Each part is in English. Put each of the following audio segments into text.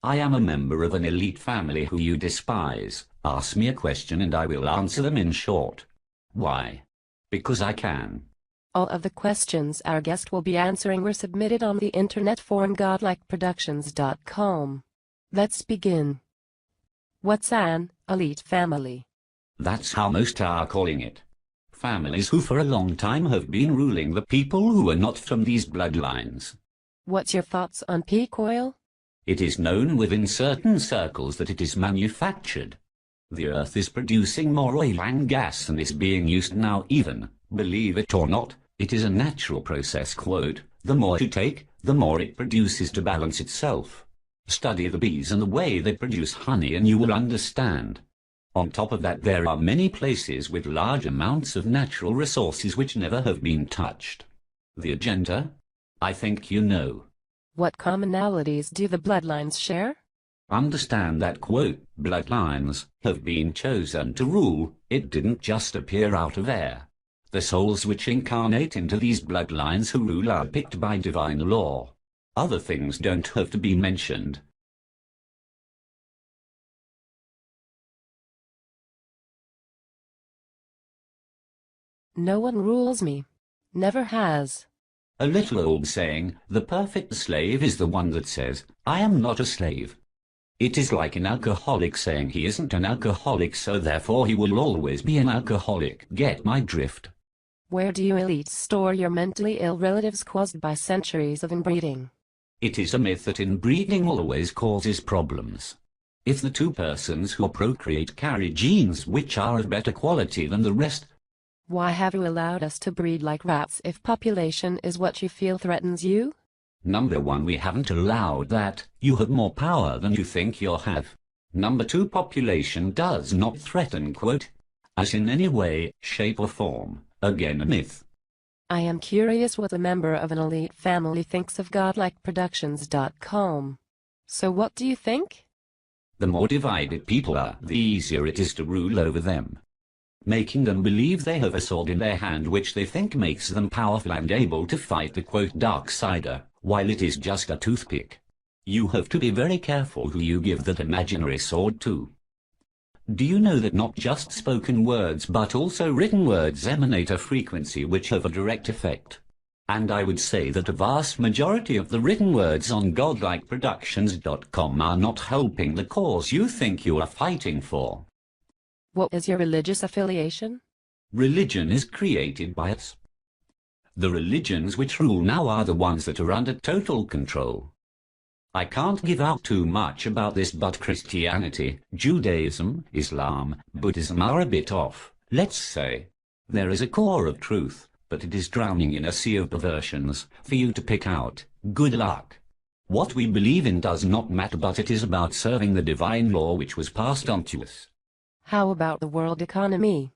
I am a member of an elite family who you despise. Ask me a question and I will answer them in short. Why? Because I can. All of the questions our guest will be answering were submitted on the internet forum godlikeproductions.com. Let's begin. What's an elite family? That's how most are calling it. Families who for a long time have been ruling the people who are not from these bloodlines. What's your thoughts on peak oil? It is known within certain circles that it is manufactured. The earth is producing more oil and gas than is being used now even, believe it or not, it is a natural process. Quote, the more you take, the more it produces to balance itself. Study the bees and the way they produce honey and you will understand. On top of that, there are many places with large amounts of natural resources which never have been touched. The agenda? I think you know. What commonalities do the bloodlines share? Understand that, quote, bloodlines have been chosen to rule. It didn't just appear out of air. The souls which incarnate into these bloodlines who rule are picked by divine law. Other things don't have to be mentioned. No one rules me. Never has. A little old saying, the perfect slave is the one that says, I am not a slave. It is like an alcoholic saying he isn't an alcoholic, so therefore he will always be an alcoholic. Get my drift? Where do you elites store your mentally ill relatives caused by centuries of inbreeding? It is a myth that inbreeding always causes problems. If the two persons who procreate carry genes which are of better quality than the rest, why have you allowed us to breed like rats if population is what you feel threatens you? Number one, we haven't allowed that. You have more power than you think you have. Number two, population does not threaten, quote, us in any way, shape or form. Again, a myth. I am curious what a member of an elite family thinks of godlikeproductions.com. So what do you think? The more divided people are, the easier it is to rule over them. Making them believe they have a sword in their hand which they think makes them powerful and able to fight the quote dark sider, while it is just a toothpick. You have to be very careful who you give that imaginary sword to. Do you know that not just spoken words but also written words emanate a frequency which have a direct effect? And I would say that a vast majority of the written words on godlikeproductions.com are not helping the cause you think you are fighting for. What is your religious affiliation? Religion is created by us. The religions which rule now are the ones that are under total control. I can't give out too much about this, but Christianity, Judaism, Islam, Buddhism are a bit off, let's say. There is a core of truth, but it is drowning in a sea of perversions for you to pick out. Good luck. What we believe in does not matter, but it is about serving the divine law which was passed on to us. How about the world economy?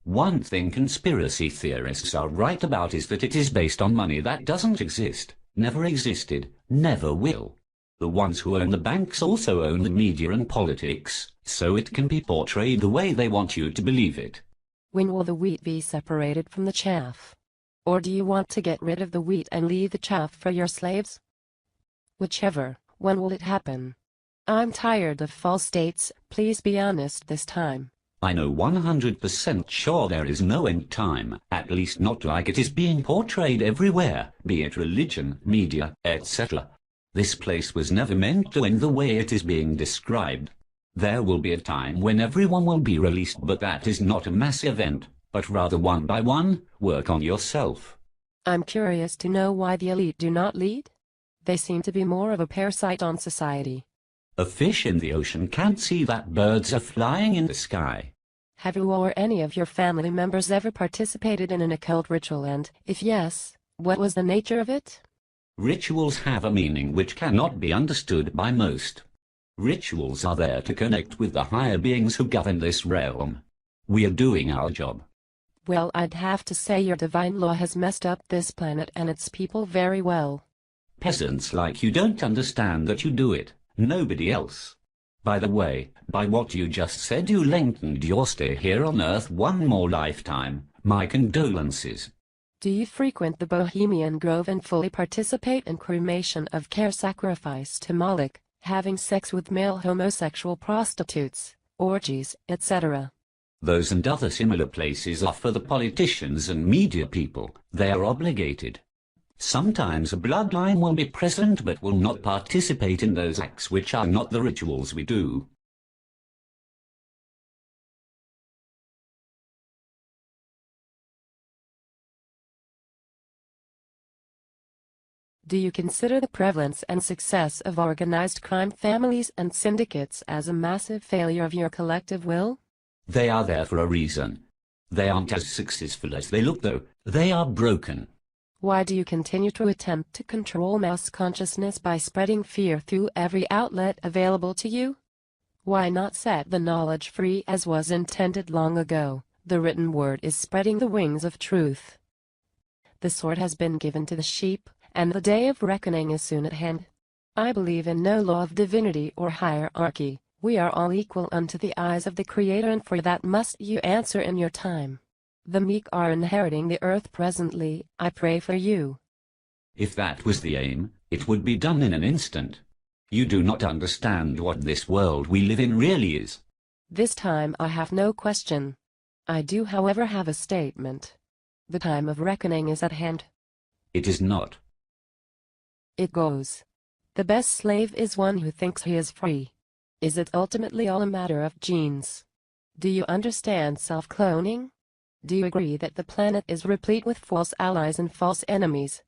One thing conspiracy theorists are right about is that it is based on money that doesn't exist, never existed, never will. The ones who own the banks also own the media and politics, so it can be portrayed the way they want you to believe it. When will the wheat be separated from the chaff? Or do you want to get rid of the wheat and leave the chaff for your slaves? Whichever, when will it happen? I'm tired of false states, please be honest this time. I know 100% sure there is no end time, at least not like it is being portrayed everywhere, be it religion, media, etc. This place was never meant to end the way it is being described. There will be a time when everyone will be released, but that is not a mass event, but rather one by one. Work on yourself. I'm curious to know why the elite do not lead. They seem to be more of a parasite on society. A fish in the ocean can't see that birds are flying in the sky. Have you or any of your family members ever participated in an occult ritual, and, if yes, what was the nature of it? Rituals have a meaning which cannot be understood by most. Rituals are there to connect with the higher beings who govern this realm. We are doing our job. Well, I'd have to say your divine law has messed up this planet and its people very well. Peasants like you don't understand that you do it. Nobody else. By the way, by what you just said, you lengthened your stay here on Earth one more lifetime. My condolences. Do you frequent the Bohemian Grove and fully participate in cremation of care sacrifice to Moloch? having sex with male homosexual prostitutes, orgies, etc. Those and other similar places are for the politicians and media people. They are obligated. Sometimes a bloodline will be present but will not participate in those acts which are not the rituals we do. Do you consider the prevalence and success of organized crime families and syndicates as a massive failure of your collective will? They are there for a reason. They aren't as successful as they look, though. They are broken. Why do you continue to attempt to control mass consciousness by spreading fear through every outlet available to you? Why not set the knowledge free as was intended long ago? The written word is spreading the wings of truth. The sword has been given to the sheep, and the day of reckoning is soon at hand. I believe in no law of divinity or hierarchy. We are all equal unto the eyes of the Creator, and for that must you answer in your time. The meek are inheriting the earth presently. I pray for you. If that was the aim, it would be done in an instant. You do not understand what this world we live in really is. This time I have no question. I do, however, have a statement. The time of reckoning is at hand. It is not. It goes. The best slave is one who thinks he is free. Is it ultimately all a matter of genes? Do you understand self-cloning? Do you agree that the planet is replete with false allies and false enemies?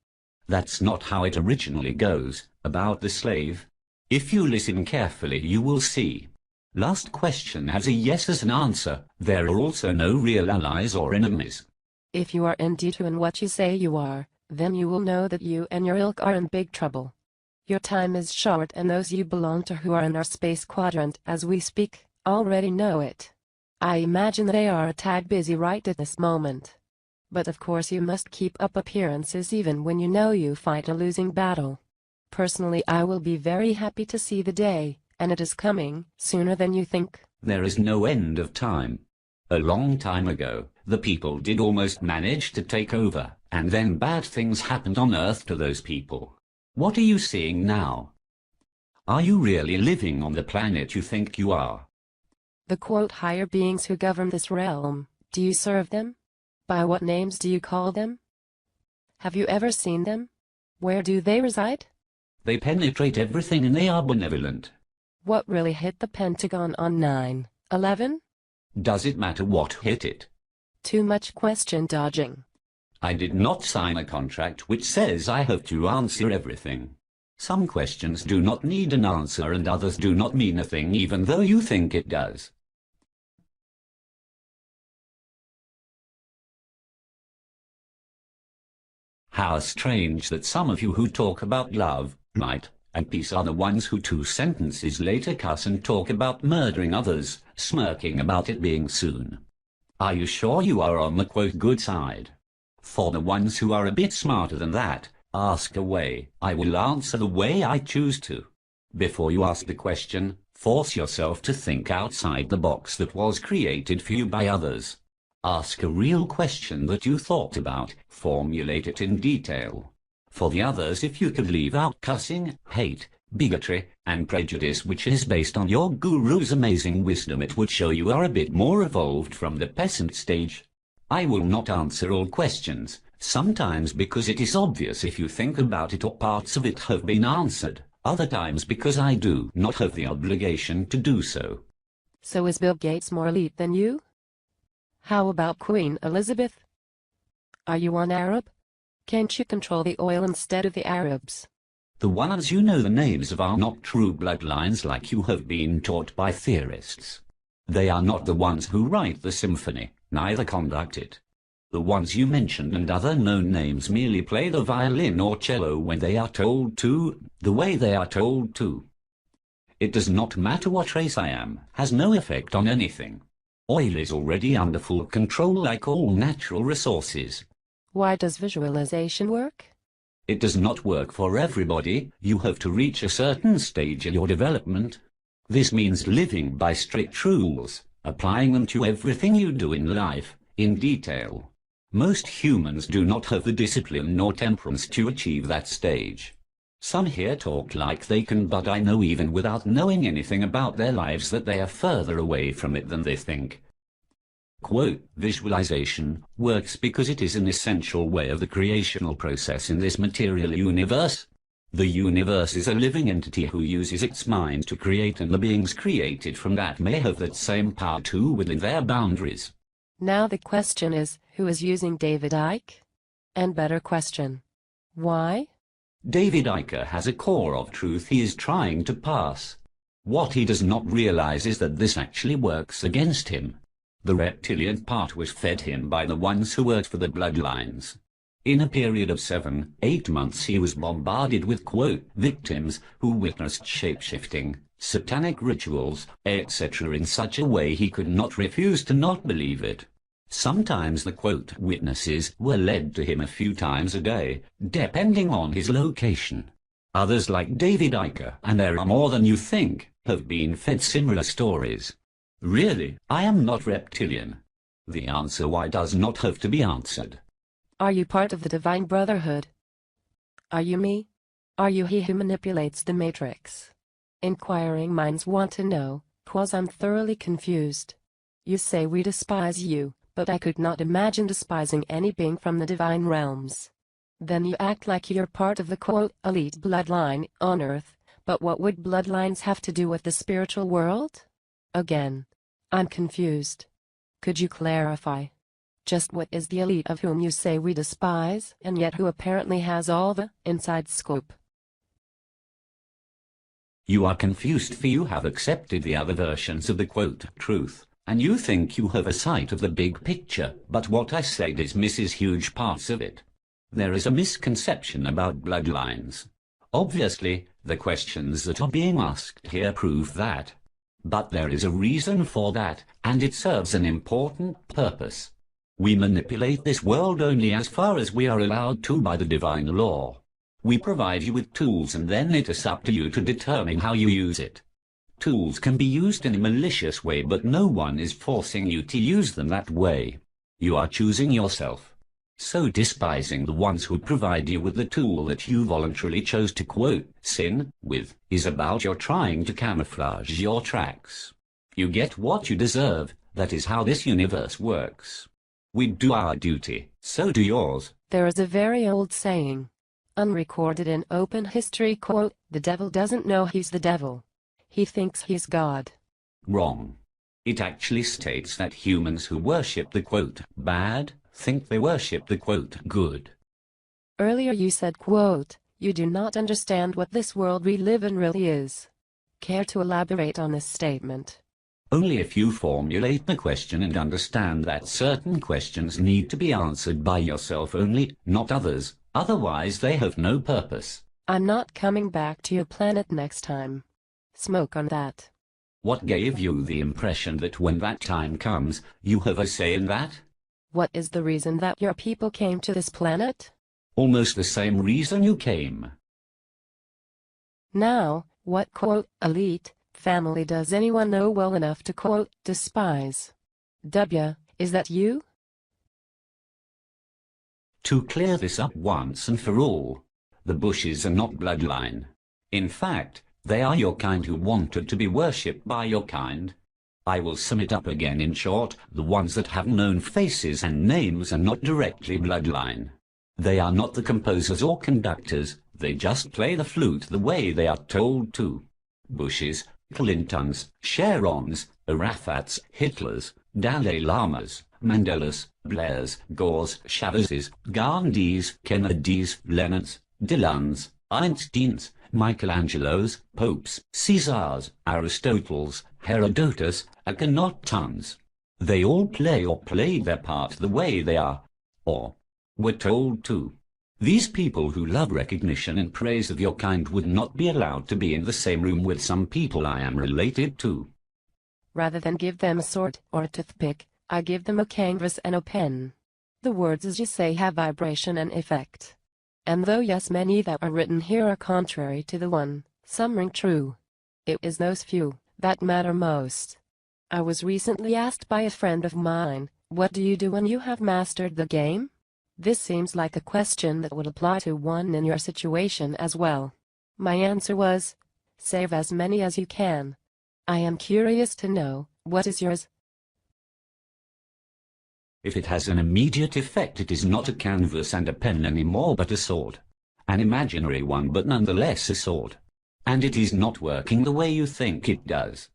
That's not how it originally goes, about the slave. If you listen carefully, you will see. Last question has a yes as an answer. There are also no real allies or enemies. If you are indeed who and what you say you are, then you will know that you and your ilk are in big trouble. Your time is short, and those you belong to who are in our space quadrant as we speak already know it. I imagine they are a tad busy right at this moment. But of course you must keep up appearances even when you know you fight a losing battle. Personally, I will be very happy to see the day, and it is coming sooner than you think. There is no end of time. A long time ago, the people did almost manage to take over, and then bad things happened on Earth to those people. What are you seeing now? Are you really living on the planet you think you are? The quote higher beings who govern this realm, do you serve them? By what names do you call them? Have you ever seen them? Where do they reside? They penetrate everything and they are benevolent. What really hit the Pentagon on 9/11? Does it matter what hit it? Too much question dodging. I did not sign a contract which says I have to answer everything. Some questions do not need an answer and others do not mean a thing even though you think it does. How strange that some of you who talk about love, light, and peace are the ones who 2 sentences later cuss and talk about murdering others, smirking about it being soon. Are you sure you are on the quote good side? For the ones who are a bit smarter than that, ask away. I will answer the way I choose to. Before you ask the question, force yourself to think outside the box that was created for you by others. Ask a real question that you thought about, formulate it in detail. For the others, if you could leave out cussing, hate, bigotry, and prejudice which is based on your guru's amazing wisdom, it would show you are a bit more evolved from the peasant stage. I will not answer all questions, sometimes because it is obvious if you think about it or parts of it have been answered, other times because I do not have the obligation to do so. So is Bill Gates more elite than you? How about Queen Elizabeth? Are you one Arab? Can't you control the oil instead of the Arabs? The ones you know the names of are not true bloodlines like you have been taught by theorists. They are not the ones who write the symphony, neither conduct it. The ones you mentioned and other known names merely play the violin or cello when they are told to, the way they are told to. It does not matter what race I am, has no effect on anything. Oil is already under full control like all natural resources. Why does visualization work? It does not work for everybody. You have to reach a certain stage in your development. This means living by strict rules, applying them to everything you do in life, in detail. Most humans do not have the discipline nor temperance to achieve that stage. Some here talk like they can, but I know even without knowing anything about their lives that they are further away from it than they think. Quote, visualization works because it is an essential way of the creational process in this material universe. The universe is a living entity who uses its mind to create, and the beings created from that may have that same power too within their boundaries. Now the question is, who is using David Icke? And better question, why? David Icke has a core of truth he is trying to pass. What he does not realize is that this actually works against him. The reptilian part was fed him by the ones who worked for the bloodlines. In a period of 7-8 months he was bombarded with, quote, victims who witnessed shape-shifting, satanic rituals, etc. in such a way he could not refuse to not believe it. Sometimes the, quote, witnesses were led to him a few times a day, depending on his location. Others, like David Icke, and there are more than you think, have been fed similar stories. Really, I am not reptilian. The answer why does not have to be answered. Are you part of the Divine Brotherhood? Are you me? Are you he who manipulates the Matrix? Inquiring minds want to know, 'cause I'm thoroughly confused. You say we despise you, but I could not imagine despising any being from the divine realms. Then you act like you're part of the, quote, elite bloodline on Earth, but what would bloodlines have to do with the spiritual world? Again, I'm confused. Could you clarify? Just what is the elite of whom you say we despise, and yet who apparently has all the inside scoop? You are confused, for you have accepted the other versions of the, quote, truth, and you think you have a sight of the big picture, but what I say dismisses huge parts of it. There is a misconception about bloodlines. Obviously, the questions that are being asked here prove that. But there is a reason for that, and it serves an important purpose. We manipulate this world only as far as we are allowed to by the divine law. We provide you with tools, and then it is up to you to determine how you use it. Tools can be used in a malicious way, but no one is forcing you to use them that way. You are choosing yourself. So despising the ones who provide you with the tool that you voluntarily chose to, quote, sin with, is about your trying to camouflage your tracks. You get what you deserve. That is how this universe works. We do our duty, so do yours. There is a very old saying, unrecorded in open history, quote, the devil doesn't know he's the devil. He thinks he's God. Wrong. It actually states that humans who worship the, quote, bad, think they worship the, quote, good. Earlier you said, quote, you do not understand what this world we live in really is. Care to elaborate on this statement? Only if you formulate the question and understand that certain questions need to be answered by yourself only, not others, otherwise they have no purpose. I'm not coming back to your planet next time. Smoke on that. What gave you the impression that when that time comes, you have a say in that? What is the reason that your people came to this planet? Almost the same reason you came. Now, what, quote, elite family does anyone know well enough to, quote, despise? W, is that you? To clear this up once and for all, the Bushes are not bloodline. In fact, they are your kind who wanted to be worshipped by your kind. I will sum it up again in short, the ones that have known faces and names are not directly bloodline. They are not the composers or conductors, they just play the flute the way they are told to. Bushes, Clintons, Sharons, Arafats, Hitlers, Dalai Lamas, Mandelas, Blairs, Gores, Chavezes, Gandhis, Kennedys, Lennons, Dylans, Einsteins, Michelangelos, Popes, Caesars, Aristotles, Herodotus, Akhenatons. They all play or played their part the way they are, or were told to. These people who love recognition and praise of your kind would not be allowed to be in the same room with some people I am related to. Rather than give them a sword or a toothpick, I give them a canvas and a pen. The words as you say have vibration and effect. And though yes, many that are written here are contrary to the one, some ring true. It is those few that matter most. I was recently asked by a friend of mine, what do you do when you have mastered the game? This seems like a question that would apply to one in your situation as well. My answer was, save as many as you can. I am curious to know, what is yours? If it has an immediate effect, it is not a canvas and a pen anymore but a sword. An imaginary one but nonetheless a sword. And it is not working the way you think it does.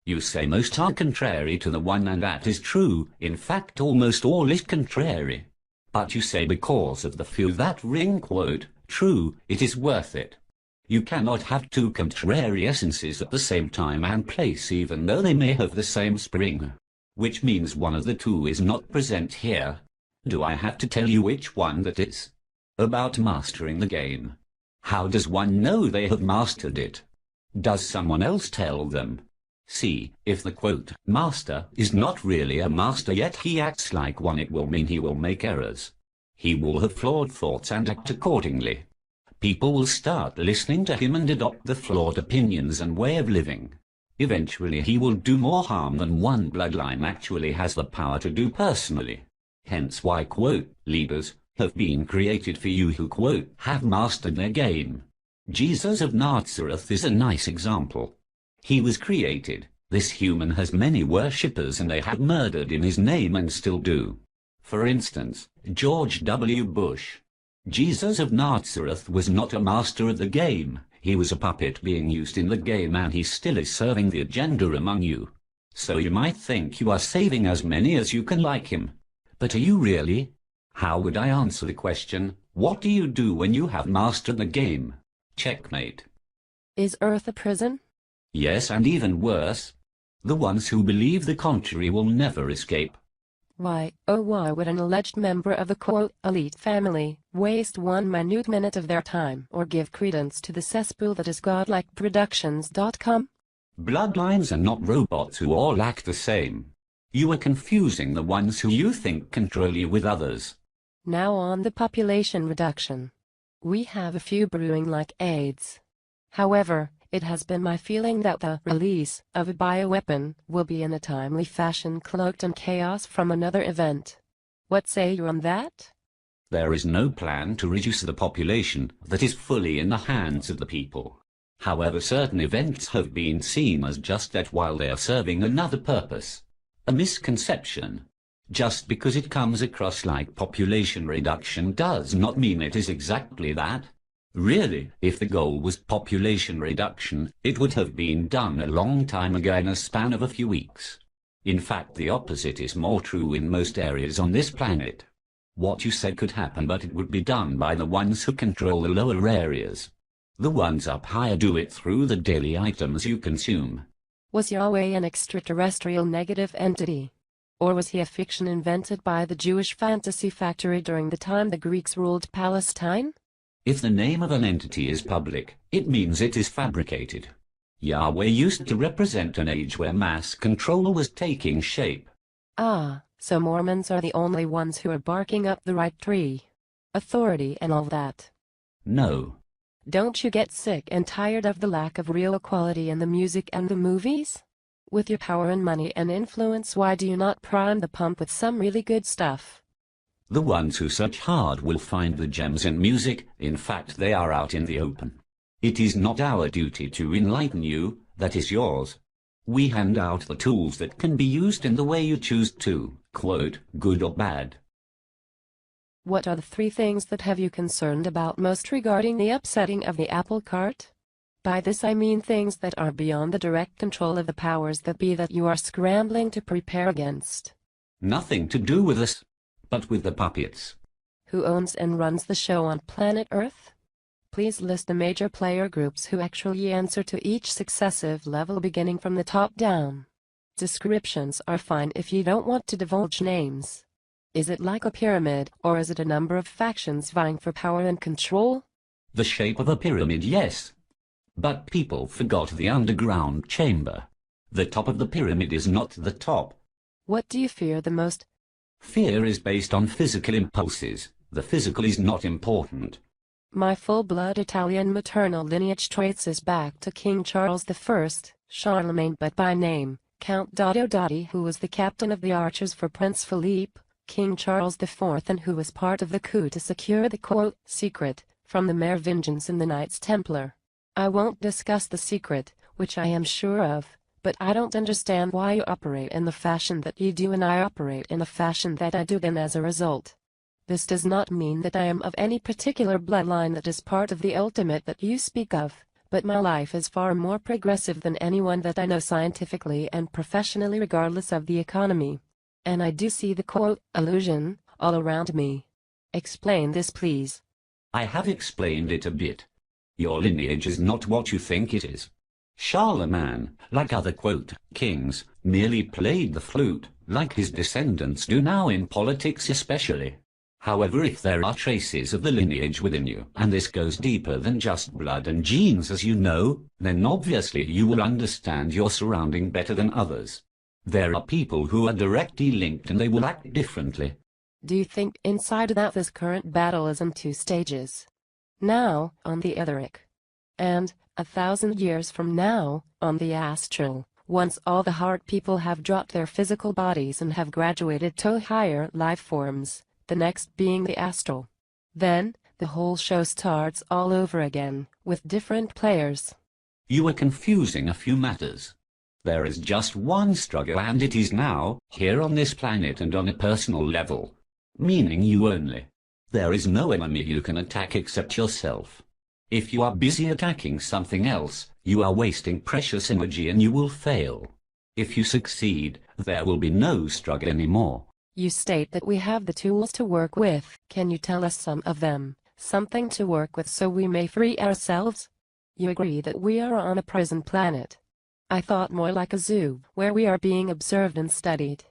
You say most are contrary to the one, and that is true. In fact, almost all is contrary. But you say because of the few that ring quote true, it is worth it. You cannot have two contrary essences at the same time and place, even though they may have the same spring. Which means one of the two is not present here. Do I have to tell you which one that is? About mastering the game. How does one know they have mastered it? Does someone else tell them? See, if the quote master is not really a master yet he acts like one, it will mean he will make errors. He will have flawed thoughts and act accordingly. People will start listening to him and adopt the flawed opinions and way of living. Eventually he will do more harm than one bloodline actually has the power to do personally. Hence why quote leaders have been created for you who quote have mastered their game. Jesus of Nazareth is a nice example. He was created. This human has many worshippers and they have murdered in his name and still do. For instance, George W. Bush. Jesus of Nazareth was not a master of the game. He was a puppet being used in the game, and he still is serving the agenda among you. So you might think you are saving as many as you can like him. But are you really? How would I answer the question, what do you do when you have mastered the game? Checkmate. Is Earth a prison? Yes, and even worse. The ones who believe the contrary will never escape. Why, oh why would an alleged member of the quote elite family waste one minute minute of their time or give credence to the cesspool that is godlikeproductions.com? Bloodlines are not robots who all act the same. You are confusing the ones who you think control you with others. Now on the population reduction. We have a few brewing like AIDS. However, it has been my feeling that the release of a bioweapon will be in a timely fashion cloaked in chaos from another event. What say you on that? There is no plan to reduce the population that is fully in the hands of the people. However, certain events have been seen as just that while they are serving another purpose. A misconception. Just because it comes across like population reduction does not mean it is exactly that. Really, if the goal was population reduction, it would have been done a long time ago in a span of a few weeks. In fact, the opposite is more true in most areas on this planet. What you said could happen, but it would be done by the ones who control the lower areas. The ones up higher do it through the daily items you consume. Was Yahweh an extraterrestrial negative entity? Or was he a fiction invented by the Jewish fantasy factory during the time the Greeks ruled Palestine? If the name of an entity is public, it means it is fabricated. Yahweh used to represent an age where mass control was taking shape. Ah, so Mormons are the only ones who are barking up the right tree. Authority and all that. No. Don't you get sick and tired of the lack of real equality in the music and the movies? With your power and money and influence, why do you not prime the pump with some really good stuff? The ones who search hard will find the gems in music. In fact, they are out in the open. It is not our duty to enlighten you, that is yours. We hand out the tools that can be used in the way you choose to, quote, good or bad. What are the three things that have you concerned about most regarding the upsetting of the apple cart? By this I mean things that are beyond the direct control of the powers that be that you are scrambling to prepare against. Nothing to do with us, but with the puppets. Who owns and runs the show on planet Earth? Please list the major player groups who actually answer to each successive level beginning from the top down. Descriptions are fine if you don't want to divulge names. Is it like a pyramid, or is it a number of factions vying for power and control? The shape of a pyramid, yes. But people forgot the underground chamber. The top of the pyramid is not the top. What do you fear the most? Fear is based on physical impulses. The physical is not important. My full-blood Italian maternal lineage traces back to King Charles I, Charlemagne but by name, Count Dotti, who was the captain of the archers for Prince Philippe, King Charles IV, and who was part of the coup to secure the quote secret from the Merovingians and the Knights Templar. I won't discuss the secret, which I am sure of, but I don't understand why you operate in the fashion that you do and I operate in the fashion that I do, and as a result. This does not mean that I am of any particular bloodline that is part of the ultimate that you speak of, but my life is far more progressive than anyone that I know scientifically and professionally, regardless of the economy. And I do see the quote illusion all around me. Explain this, please. I have explained it a bit. Your lineage is not what you think it is. Charlemagne, like other quote kings, merely played the flute, like his descendants do now in politics especially. However, if there are traces of the lineage within you, and this goes deeper than just blood and genes as you know, then obviously you will understand your surrounding better than others. There are people who are directly linked and they will act differently. Do you think inside that this current battle is in two stages? Now, on the etheric. And, 1,000 years from now, on the astral, once all the hard people have dropped their physical bodies and have graduated to higher life forms, the next being the astral. Then, the whole show starts all over again, with different players. You are confusing a few matters. There is just one struggle, and it is now, here on this planet and on a personal level. Meaning you only. There is no enemy you can attack except yourself. If you are busy attacking something else, you are wasting precious energy and you will fail. If you succeed, there will be no struggle anymore. You state that we have the tools to work with. Can you tell us some of them, something to work with so we may free ourselves? You agree that we are on a prison planet. I thought more like a zoo, where we are being observed and studied.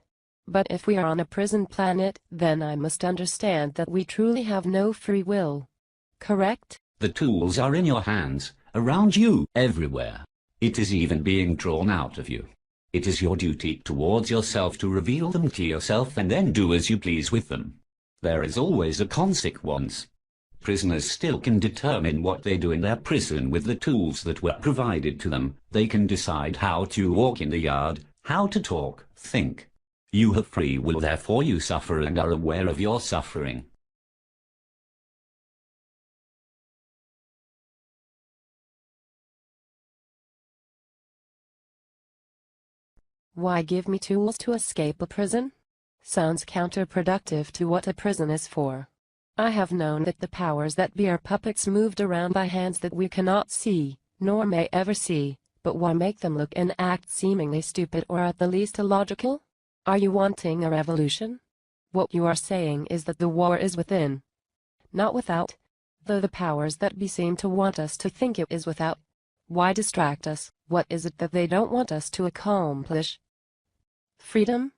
But if we are on a prison planet, then I must understand that we truly have no free will. Correct? The tools are in your hands, around you, everywhere. It is even being drawn out of you. It is your duty towards yourself to reveal them to yourself and then do as you please with them. There is always a consequence. Prisoners still can determine what they do in their prison with the tools that were provided to them. They can decide how to walk in the yard, how to talk, think. You have free will, therefore you suffer and are aware of your suffering. Why give me tools to escape a prison? Sounds counterproductive to what a prison is for. I have known that the powers that be are puppets moved around by hands that we cannot see, nor may ever see, but why make them look and act seemingly stupid or at the least illogical? Are you wanting a revolution? What you are saying is that the war is within, not without, though the powers that be seem to want us to think it is without. Why distract us? What is it that they don't want us to accomplish? Freedom?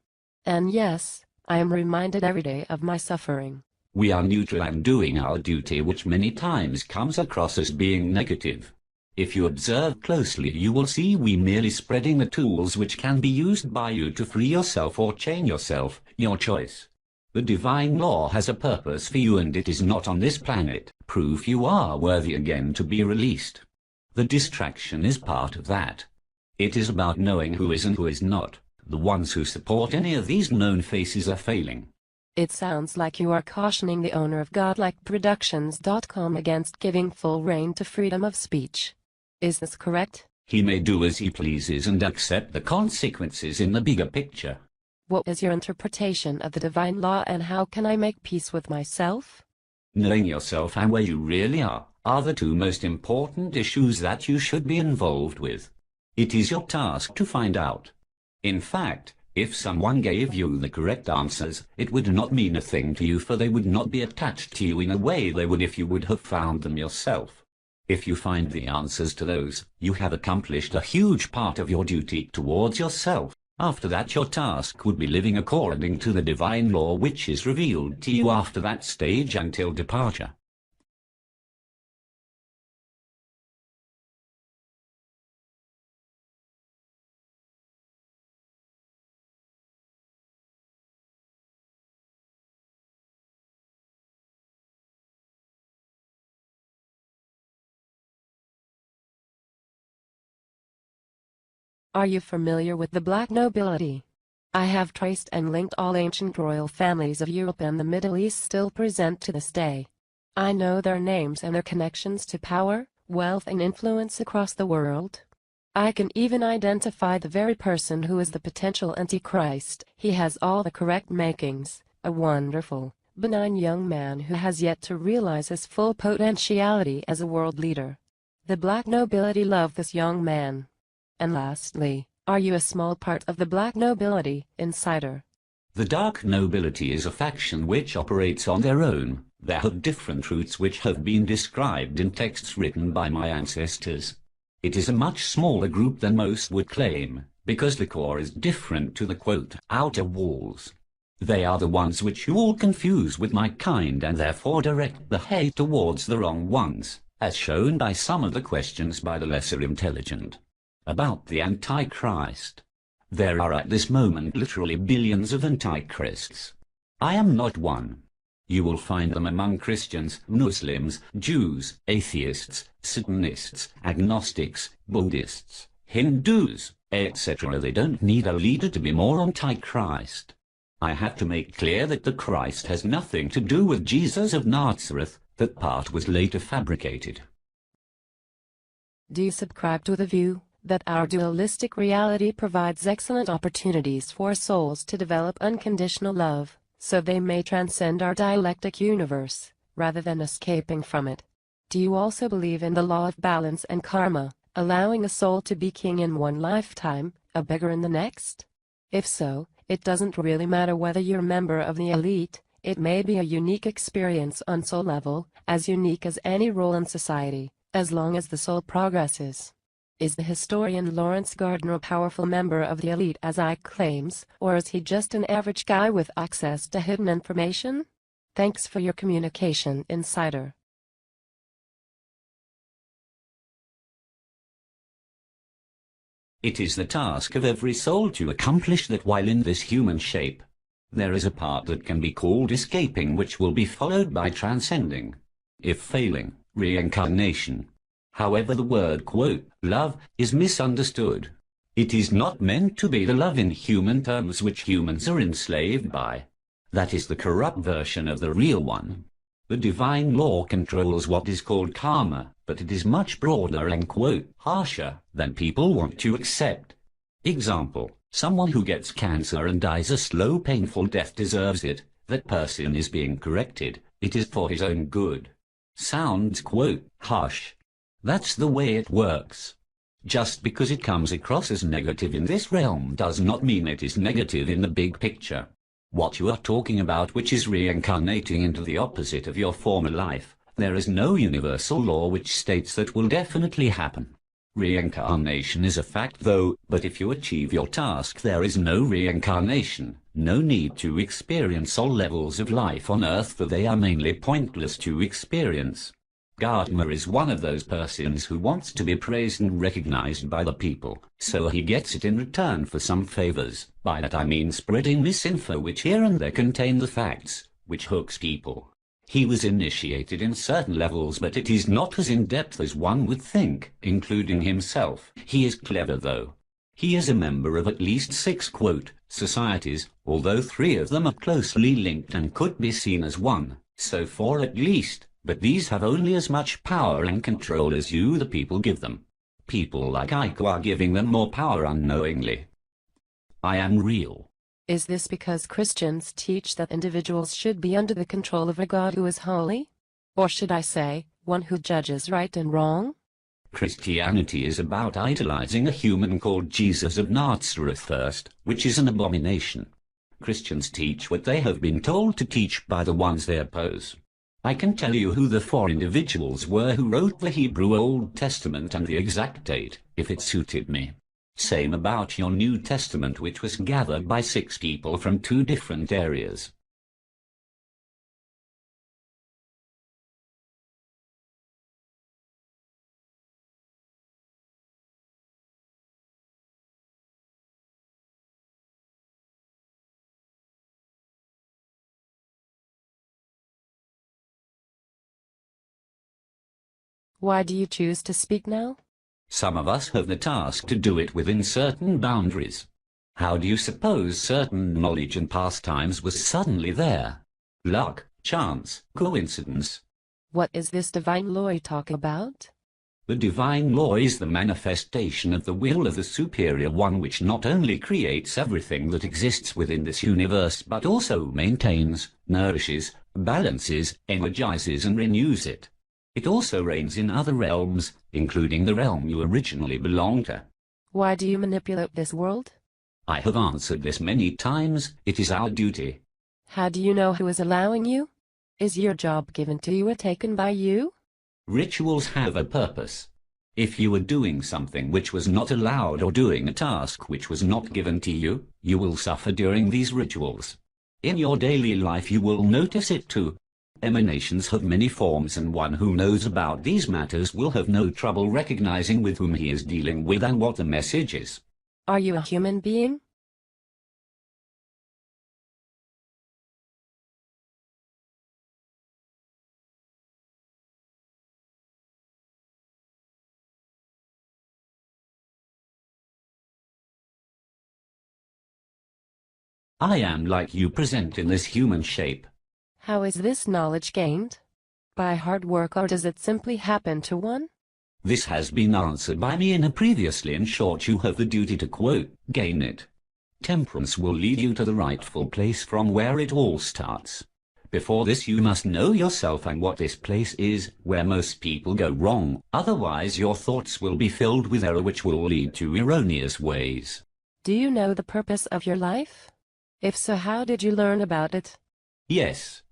And yes, I am reminded every day of my suffering. We are neutral and doing our duty, which many times comes across as being negative. If you observe closely, you will see we merely spreading the tools which can be used by you to free yourself or chain yourself, your choice. The divine law has a purpose for you and it is not on this planet, proof you are worthy again to be released. The distraction is part of that. It is about knowing who is and who is not. The ones who support any of these known faces are failing. It sounds like you are cautioning the owner of godlikeproductions.com against giving full rein to freedom of speech. Is this correct? He may do as he pleases and accept the consequences in the bigger picture. What is your interpretation of the divine law and how can I make peace with myself? Knowing yourself and where you really are the two most important issues that you should be involved with. It is your task to find out. In fact, if someone gave you the correct answers, it would not mean a thing to you, for they would not be attached to you in a way they would if you would have found them yourself. If you find the answers to those, you have accomplished a huge part of your duty towards yourself. After that, your task would be living according to the divine law which is revealed to you after that stage until departure. Are you familiar with the black nobility? I have traced and linked all ancient royal families of Europe and the Middle East still present to this day. I know their names and their connections to power, wealth and influence across the world. I can even identify the very person who is the potential Antichrist. He has all the correct makings, a wonderful, benign young man who has yet to realize his full potentiality as a world leader. The black nobility love this young man. And lastly, are you a small part of the black nobility, insider? The dark nobility is a faction which operates on their own. They have different roots which have been described in texts written by my ancestors. It is a much smaller group than most would claim, because the core is different to the quote, outer walls. They are the ones which you all confuse with my kind and therefore direct the hate towards the wrong ones, as shown by some of the questions by the lesser intelligent. About the Antichrist. There are at this moment literally billions of Antichrists. I am not one. You will find them among Christians, Muslims, Jews, atheists, Satanists, agnostics, Buddhists, Hindus, etc. They don't need a leader to be more Antichrist. I have to make clear that the Christ has nothing to do with Jesus of Nazareth. That part was later fabricated. Do you subscribe to the view that our dualistic reality provides excellent opportunities for souls to develop unconditional love, so they may transcend our dialectic universe, rather than escaping from it? Do you also believe in the law of balance and karma, allowing a soul to be king in one lifetime, a beggar in the next? If so, it doesn't really matter whether you're a member of the elite. It may be a unique experience on soul level, as unique as any role in society, as long as the soul progresses. Is the historian Lawrence Gardner a powerful member of the elite as I claims, or is he just an average guy with access to hidden information? Thanks for your communication, insider. It is the task of every soul to accomplish that while in this human shape. There is a part that can be called escaping, which will be followed by transcending. If failing, reincarnation. However, the word, quote, love, is misunderstood. It is not meant to be the love in human terms which humans are enslaved by. That is the corrupt version of the real one. The divine law controls what is called karma, but it is much broader and, quote, harsher than people want to accept. Example, someone who gets cancer and dies a slow, painful death deserves it. That person is being corrected. It is for his own good. Sounds, quote, harsh. That's the way it works. Just because it comes across as negative in this realm does not mean it is negative in the big picture. What you are talking about, which is reincarnating into the opposite of your former life, there is no universal law which states that will definitely happen. Reincarnation is a fact though, but if you achieve your task there is no reincarnation, no need to experience all levels of life on earth, for they are mainly pointless to experience. Gardner is one of those persons who wants to be praised and recognized by the people, so he gets it in return for some favors. By that I mean spreading misinfo which here and there contain the facts, which hooks people. He was initiated in certain levels, but it is not as in-depth as one would think, including himself. He is clever though. He is a member of at least 6, quote, societies, although 3 of them are closely linked and could be seen as one, so 4 at least. But these have only as much power and control as you, the people, give them. People like Ike are giving them more power unknowingly. I am real. Is this because Christians teach that individuals should be under the control of a God who is holy? Or should I say, one who judges right and wrong? Christianity is about idolizing a human called Jesus of Nazareth first, which is an abomination. Christians teach what they have been told to teach by the ones they oppose. I can tell you who the 4 individuals were who wrote the Hebrew Old Testament and the exact date, if it suited me. Same about your New Testament, which was gathered by 6 people from 2 different areas. Why do you choose to speak now? Some of us have the task to do it within certain boundaries. How do you suppose certain knowledge and pastimes was suddenly there? Luck, chance, coincidence? What is this divine law you talk about? The divine law is the manifestation of the will of the superior one, which not only creates everything that exists within this universe but also maintains, nourishes, balances, energizes and renews it. It also reigns in other realms, including the realm you originally belonged to. Why do you manipulate this world? I have answered this many times. It is our duty. How do you know who is allowing you? Is your job given to you or taken by you? Rituals have a purpose. If you are doing something which was not allowed or doing a task which was not given to you, you will suffer during these rituals. In your daily life you will notice it too. Emanations have many forms, and one who knows about these matters will have no trouble recognizing with whom he is dealing with and what the message is. Are you a human being? I am like you, present in this human shape. How is this knowledge gained? By hard work, or does it simply happen to one? This has been answered by me in a previously. In short, you have the duty to quote, gain it. Temperance will lead you to the rightful place from where it all starts. Before this you must know yourself and what this place is, where most people go wrong, otherwise your thoughts will be filled with error which will lead to erroneous ways. Do you know the purpose of your life? If so, how did you learn about it? Yes.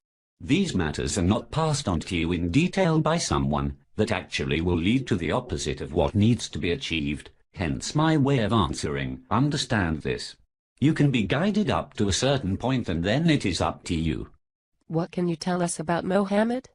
These matters are not passed on to you in detail by someone that actually will lead to the opposite of what needs to be achieved, hence my way of answering. Understand this. You can be guided up to a certain point and then it is up to you. What can you tell us about Mohammed?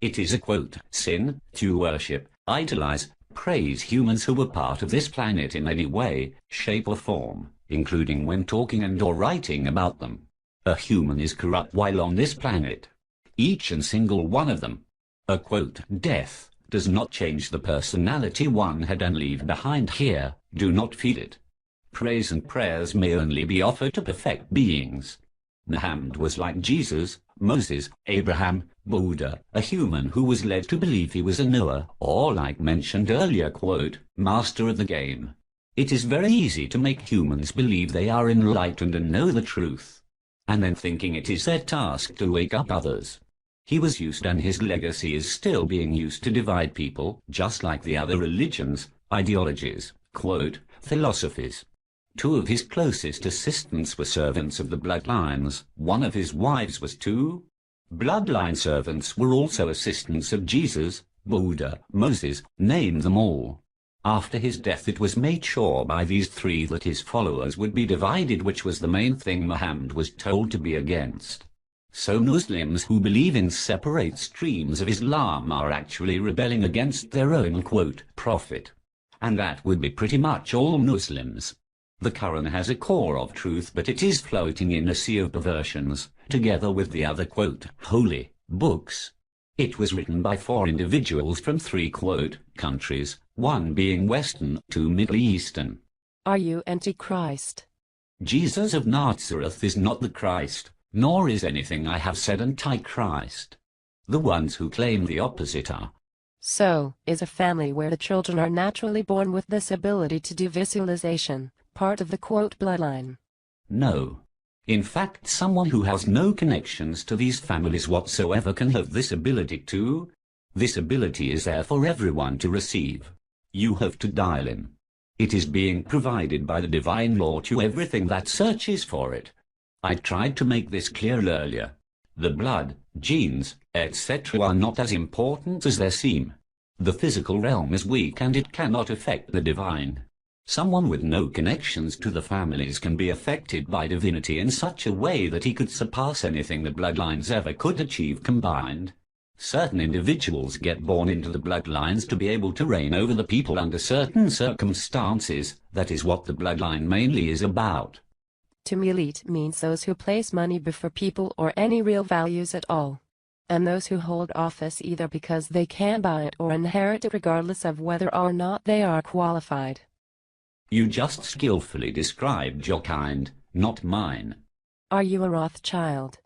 It is a quote, sin, to worship, idolize, praise humans who were part of this planet in any way, shape or form, including when talking and or writing about them. A human is corrupt while on this planet. Each and single one of them. A quote, death does not change the personality one had and leave behind here. Do not feed it. Praise and prayers may only be offered to perfect beings. Muhammad was like Jesus, Moses, Abraham, Buddha, a human who was led to believe he was a Noah, or like mentioned earlier, quote, master of the game. It is very easy to make humans believe they are enlightened and know the truth, and then thinking it is their task to wake up others. He was used and his legacy is still being used to divide people, just like the other religions, ideologies, quote, philosophies. Two of his closest assistants were servants of the bloodlines. One of his wives was two. Bloodline servants were also assistants of Jesus, Buddha, Moses, name them all. After his death it was made sure by these three that his followers would be divided, which was the main thing Muhammad was told to be against. So Muslims who believe in separate streams of Islam are actually rebelling against their own, quote, prophet. And that would be pretty much all Muslims. The Quran has a core of truth, but it is floating in a sea of perversions, together with the other, quote, holy books. It was written by 4 individuals from 3, quote, countries, one being Western, 2 Middle Eastern. Are you Antichrist? Jesus of Nazareth is not the Christ, nor is anything I have said Antichrist. The ones who claim the opposite are. So, is a family where the children are naturally born with this ability to do visualization part of the, quote, bloodline? No. In fact, someone who has no connections to these families whatsoever can have this ability too. This ability is there for everyone to receive. You have to dial in. It is being provided by the divine law to everything that searches for it. I tried to make this clear earlier. The blood, genes, etc. are not as important as they seem. The physical realm is weak and it cannot affect the divine. Someone with no connections to the families can be affected by divinity in such a way that he could surpass anything the bloodlines ever could achieve combined. Certain individuals get born into the bloodlines to be able to reign over the people under certain circumstances. That is what the bloodline mainly is about. To me, elite means those who place money before people or any real values at all. And those who hold office either because they can buy it or inherit it regardless of whether or not they are qualified. You just skillfully described your kind, not mine. Are you a Rothschild?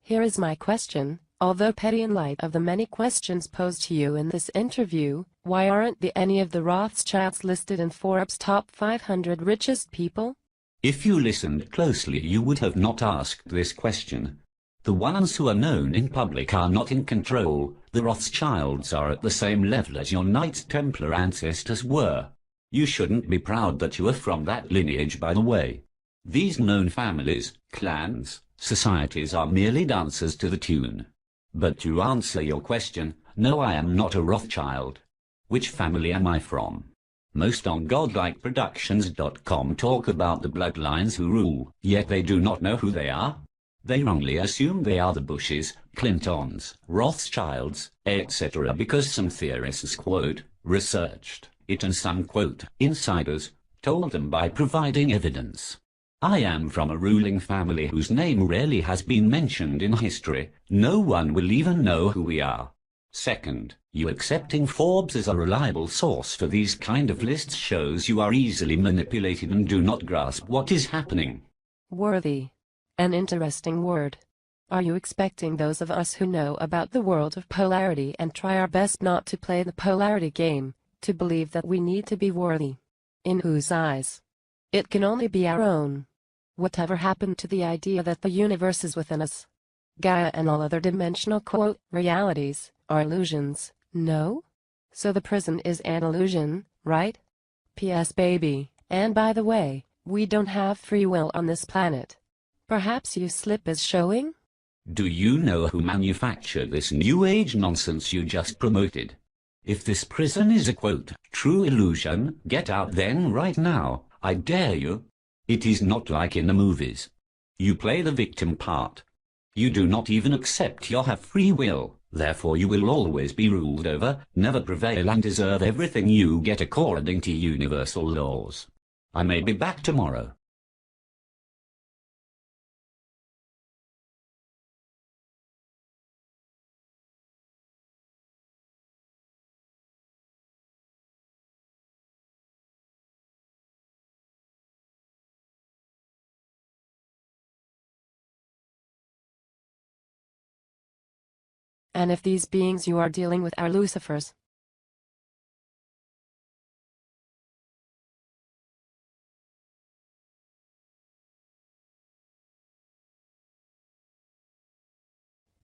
Here is my question. Although petty in light of the many questions posed to you in this interview, why aren't any of the Rothschilds listed in Forbes' top 500 richest people? If you listened closely, you would have not asked this question. The ones who are known in public are not in control. The Rothschilds are at the same level as your Knights Templar ancestors were. You shouldn't be proud that you are from that lineage, by the way. These known families, clans, societies are merely dancers to the tune. But to answer your question, no, I am not a Rothschild. Which family am I from? Most on godlikeproductions.com talk about the bloodlines who rule, yet they do not know who they are. They wrongly assume they are the Bushes, Clintons, Rothschilds, etc. because some theorists, quote, researched it and some, quote, insiders, told them by providing evidence. I am from a ruling family whose name rarely has been mentioned in history. No one will even know who we are. Second, you accepting Forbes as a reliable source for these kind of lists shows you are easily manipulated and do not grasp what is happening. Worthy. An interesting word. Are you expecting those of us who know about the world of polarity and try our best not to play the polarity game, to believe that we need to be worthy? In whose eyes? It can only be our own. Whatever happened to the idea that the universe is within us? Gaia and all other dimensional, quote, realities are illusions, no? So the prison is an illusion, right? P.S. baby, and by the way, we don't have free will on this planet. Perhaps you slip is showing? Do you know who manufactured this new age nonsense you just promoted? If this prison is a, quote, true illusion, get out then right now, I dare you. It is not like in the movies. You play the victim part. You do not even accept you have free will, therefore you will always be ruled over, never prevail and deserve everything you get according to universal laws. I may be back tomorrow. And if these beings you are dealing with are Lucifers?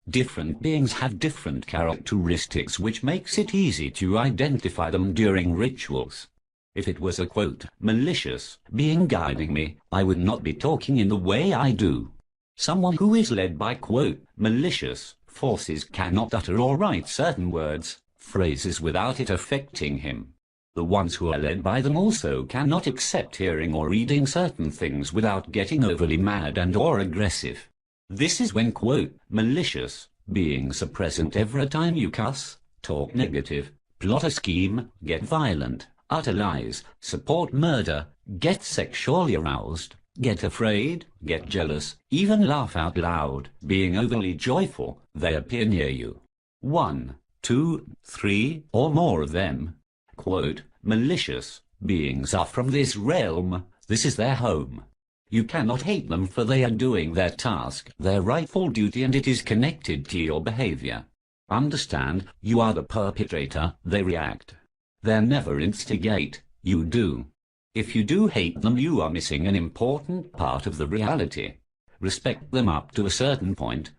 Different beings have different characteristics, which makes it easy to identify them during rituals. If it was a, quote, malicious being guiding me, I would not be talking in the way I do. Someone who is led by, quote, malicious forces cannot utter or write certain words, phrases without it affecting him. The ones who are led by them also cannot accept hearing or reading certain things without getting overly mad and or aggressive. This is when, quote, malicious beings are present every time you cuss, talk negative, plot a scheme, get violent, utter lies, support murder, get sexually aroused, get afraid, get jealous, even laugh out loud, being overly joyful. They appear near you. 1, 2, 3, or more of them. Quote, malicious beings are from this realm, this is their home. You cannot hate them, for they are doing their task, their rightful duty, and it is connected to your behavior. Understand, you are the perpetrator, they react. They never instigate, you do. If you do hate them, you are missing an important part of the reality. Respect them up to a certain point.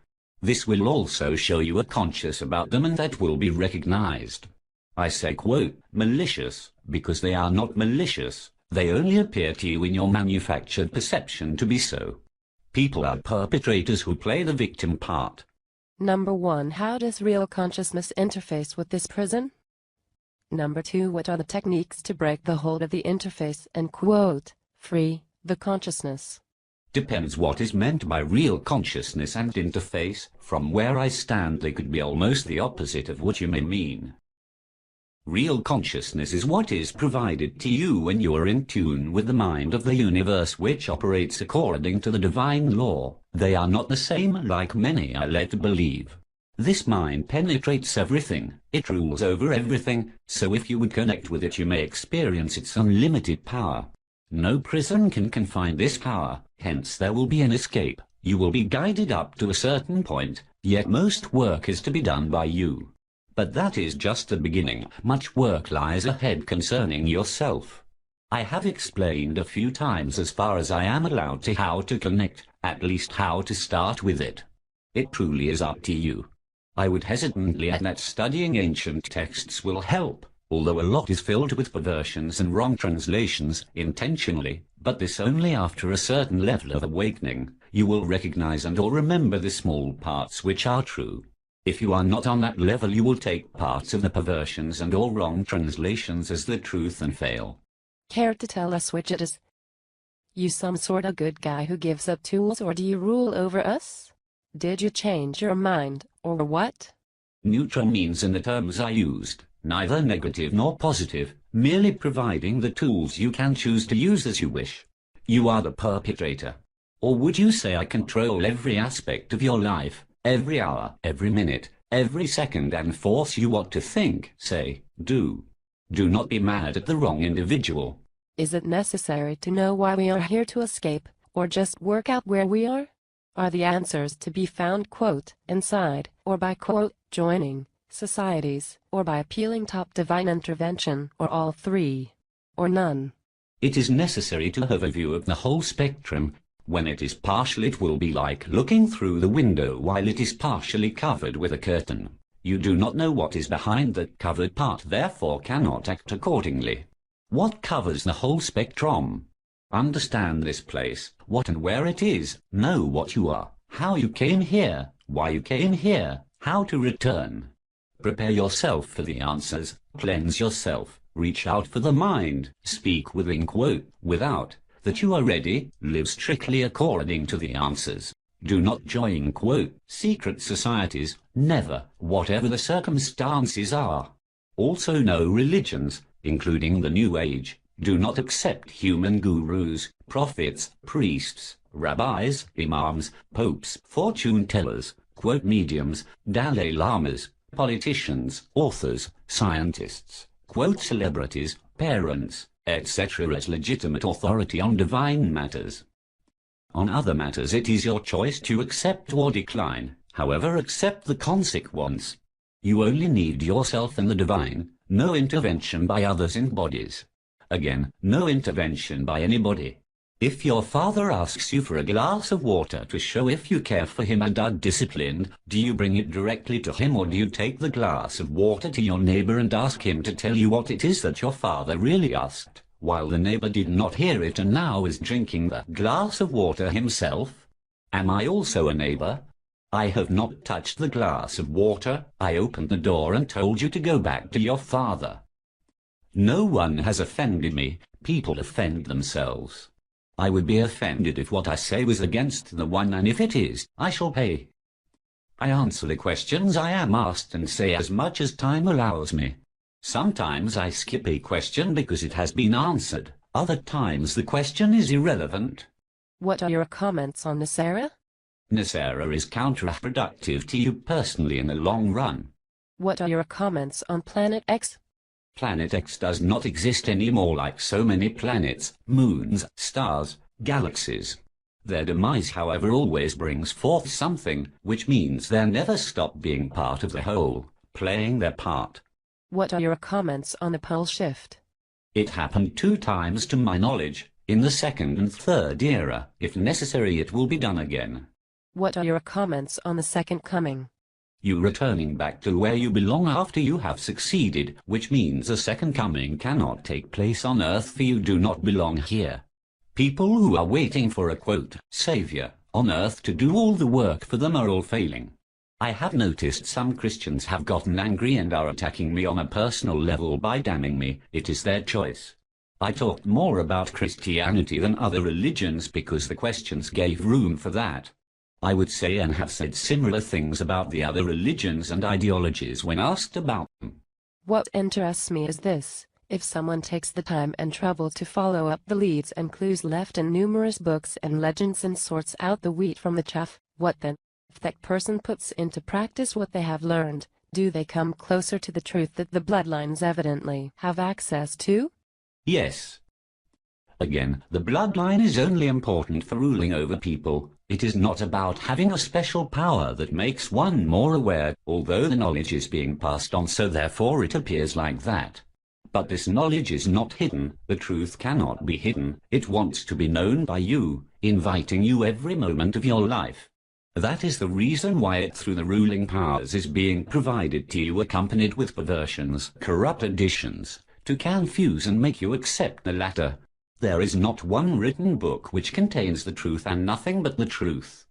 This will also show you are conscious about them, and that will be recognized. I say, quote, malicious, because they are not malicious. They only appear to you in your manufactured perception to be so. People are perpetrators who play the victim part. Number 1. How does real consciousness interface with this prison? Number 2. What are the techniques to break the hold of the interface and, quote, free the consciousness? Depends what is meant by real consciousness and interface. From where I stand, they could be almost the opposite of what you may mean. Real consciousness is what is provided to you when you are in tune with the mind of the universe, which operates according to the divine law. They are not the same like many are led to believe. This mind penetrates everything, it rules over everything, so if you would connect with it, you may experience its unlimited power. No prison can confine this power, hence there will be an escape. You will be guided up to a certain point, yet most work is to be done by you. But that is just the beginning. Much work lies ahead concerning yourself. I have explained a few times as far as I am allowed to how to connect, at least how to start with it. It truly is up to you. I would hesitantly add that studying ancient texts will help, although a lot is filled with perversions and wrong translations, intentionally, but this only after a certain level of awakening. You will recognize and or remember the small parts which are true. If you are not on that level, you will take parts of the perversions and or wrong translations as the truth and fail. Care to tell us which it is? You some sort of good guy who gives up tools, or do you rule over us? Did you change your mind, or what? Neutral means in the terms I used, neither negative nor positive, merely providing the tools you can choose to use as you wish. You are the perpetrator. Or would you say I control every aspect of your life, every hour, every minute, every second, and force you what to think, say, do? Do not be mad at the wrong individual. Is it necessary to know why we are here to escape, or just work out where we are? Are the answers to be found, quote, inside, or by, quote, joining societies, or by appealing to divine intervention, or all three, or none? It is necessary to have a view of the whole spectrum. When it is partial, it will be like looking through the window while it is partially covered with a curtain. You do not know what is behind that covered part, therefore cannot act accordingly. What covers the whole spectrum? Understand this place, what and where it is, know what you are, how you came here, why you came here, how to return. Prepare yourself for the answers, cleanse yourself, reach out for the mind, speak within, quote, without, that you are ready, live strictly according to the answers. Do not join, quote, secret societies, never, whatever the circumstances are. Also no religions, including the New Age. Do not accept human gurus, prophets, priests, rabbis, imams, popes, fortune tellers, quote, mediums, Dalai Lamas, politicians, authors, scientists, quote, celebrities, parents, etc. as legitimate authority on divine matters. On other matters it is your choice to accept or decline, however accept the consequence. You only need yourself and the divine, no intervention by others in bodies. Again, no intervention by anybody. If your father asks you for a glass of water to show if you care for him and are disciplined, do you bring it directly to him, or do you take the glass of water to your neighbor and ask him to tell you what it is that your father really asked, while the neighbor did not hear it and now is drinking the glass of water himself? Am I also a neighbor? I have not touched the glass of water. I opened the door and told you to go back to your father. No one has offended me. People offend themselves. I would be offended if what I say was against the one, and if it is, I shall pay. I answer the questions I am asked and say as much as time allows me. Sometimes I skip a question because it has been answered. Other times the question is irrelevant. What are your comments on this era? This era is counterproductive to you personally in the long run. What are your comments on Planet X? Planet X does not exist anymore, like so many planets, moons, stars, galaxies. Their demise, however, always brings forth something, which means they never stop being part of the whole, playing their part. What are your comments on the pole shift? It happened 2 times to my knowledge, in the second and third era. If necessary, it will be done again. What are your comments on the second coming? You returning back to where you belong after you have succeeded, which means a second coming cannot take place on earth, for you do not belong here. People who are waiting for a, quote, savior, on earth to do all the work for them are all failing. I have noticed some Christians have gotten angry and are attacking me on a personal level by damning me. It is their choice. I talked more about Christianity than other religions because the questions gave room for that. I would say and have said similar things about the other religions and ideologies when asked about them. What interests me is this: if someone takes the time and trouble to follow up the leads and clues left in numerous books and legends and sorts out the wheat from the chaff, what then? If that person puts into practice what they have learned, do they come closer to the truth that the bloodlines evidently have access to? Yes. Again, the bloodline is only important for ruling over people. It is not about having a special power that makes one more aware, although the knowledge is being passed on, so therefore it appears like that. But this knowledge is not hidden. The truth cannot be hidden. It wants to be known by you, inviting you every moment of your life. That is the reason why it through the ruling powers is being provided to you, accompanied with perversions, corrupt additions, to confuse and make you accept the latter. There is not one written book which contains the truth and nothing but the truth.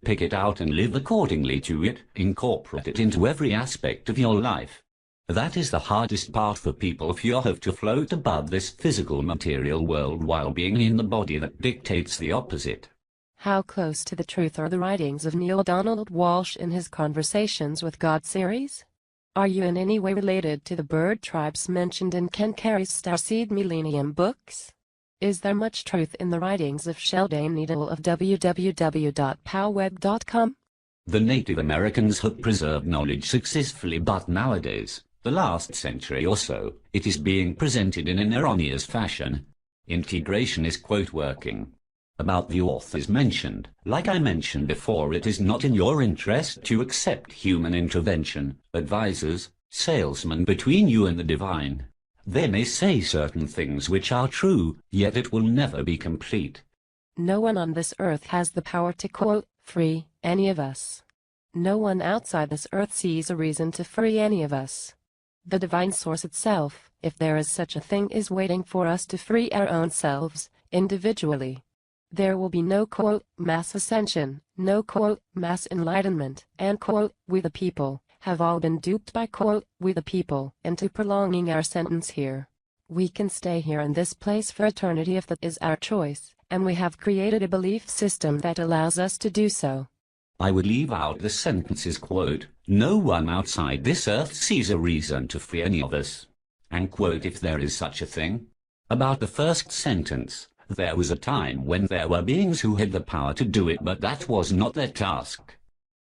Pick it out and live accordingly to it, incorporate it into every aspect of your life. That is the hardest part for people, if you have to float above this physical material world while being in the body that dictates the opposite. How close to the truth are the writings of Neil Donald Walsh in his Conversations with God series? Are you in any way related to the bird tribes mentioned in Ken Carey's Starseed Millennium books? Is there much truth in the writings of Sheldon Needle of www.powweb.com? The Native Americans have preserved knowledge successfully, but nowadays, the last century or so, it is being presented in an erroneous fashion. Integration is quote working. About the authors mentioned, like I mentioned before, it is not in your interest to accept human intervention, advisors, salesmen between you and the divine. They may say certain things which are true, yet it will never be complete. No one on this earth has the power to quote, free any of us. No one outside this earth sees a reason to free any of us. The divine source itself, if there is such a thing, is waiting for us to free our own selves, individually. There will be no quote, mass ascension, no quote, mass enlightenment, and quote, we the people have all been duped by quote, we the people, into prolonging our sentence here. We can stay here in this place for eternity if that is our choice, and we have created a belief system that allows us to do so. I would leave out the sentences quote, no one outside this earth sees a reason to free any of us, and quote, if there is such a thing. About the first sentence, there was a time when there were beings who had the power to do it, but that was not their task.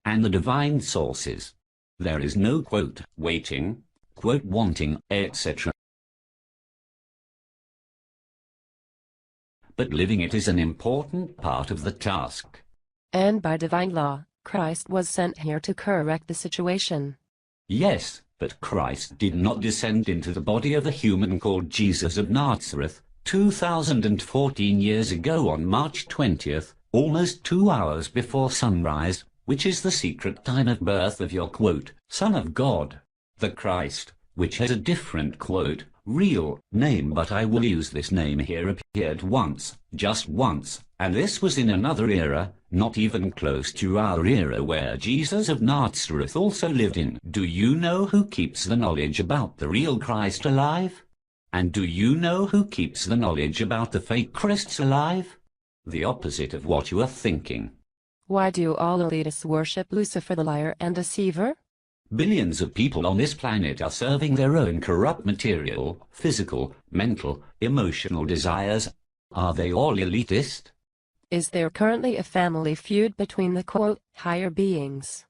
And the divine sources. There is no quote, waiting, quote, wanting, etc. But living it is an important part of the task. And by divine law, Christ was sent here to correct the situation. Yes, but Christ did not descend into the body of a human called Jesus of Nazareth 2014 years ago on March 20th, almost 2 hours before sunrise, which is the secret time of birth of your quote, Son of God. The Christ, which has a different quote, real name, but I will use this name here, appeared once, just once, and this was in another era, not even close to our era where Jesus of Nazareth also lived in. Do you know who keeps the knowledge about the real Christ alive? And do you know who keeps the knowledge about the fake Christs alive? The opposite of what you are thinking. Why do all elitists worship Lucifer the liar and deceiver? Billions of people on this planet are serving their own corrupt material, physical, mental, emotional desires. Are they all elitist? Is there currently a family feud between the quote, higher beings?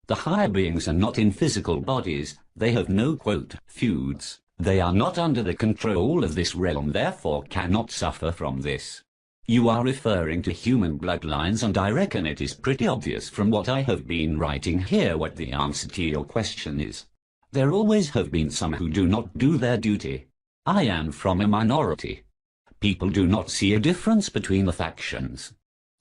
The higher beings are not in physical bodies. They have no quote, feuds. They are not under the control of this realm, therefore cannot suffer from this. You are referring to human bloodlines, and I reckon it is pretty obvious from what I have been writing here what the answer to your question is. There always have been some who do not do their duty. I am from a minority. People do not see a difference between the factions.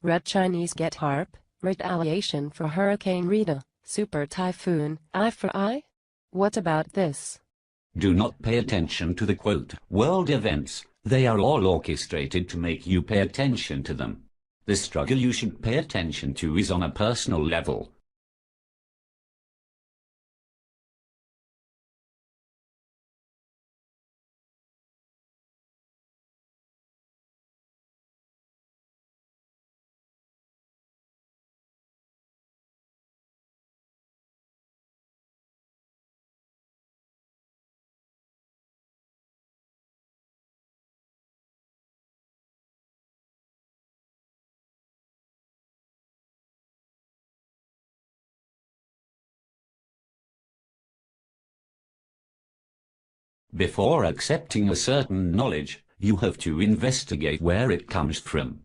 Red Chinese get harp, retaliation for Hurricane Rita, super typhoon, eye for eye? What about this? Do not pay attention to the quote, world events. They are all orchestrated to make you pay attention to them. The struggle you should pay attention to is on a personal level. Before accepting a certain knowledge, You have to investigate where it comes from.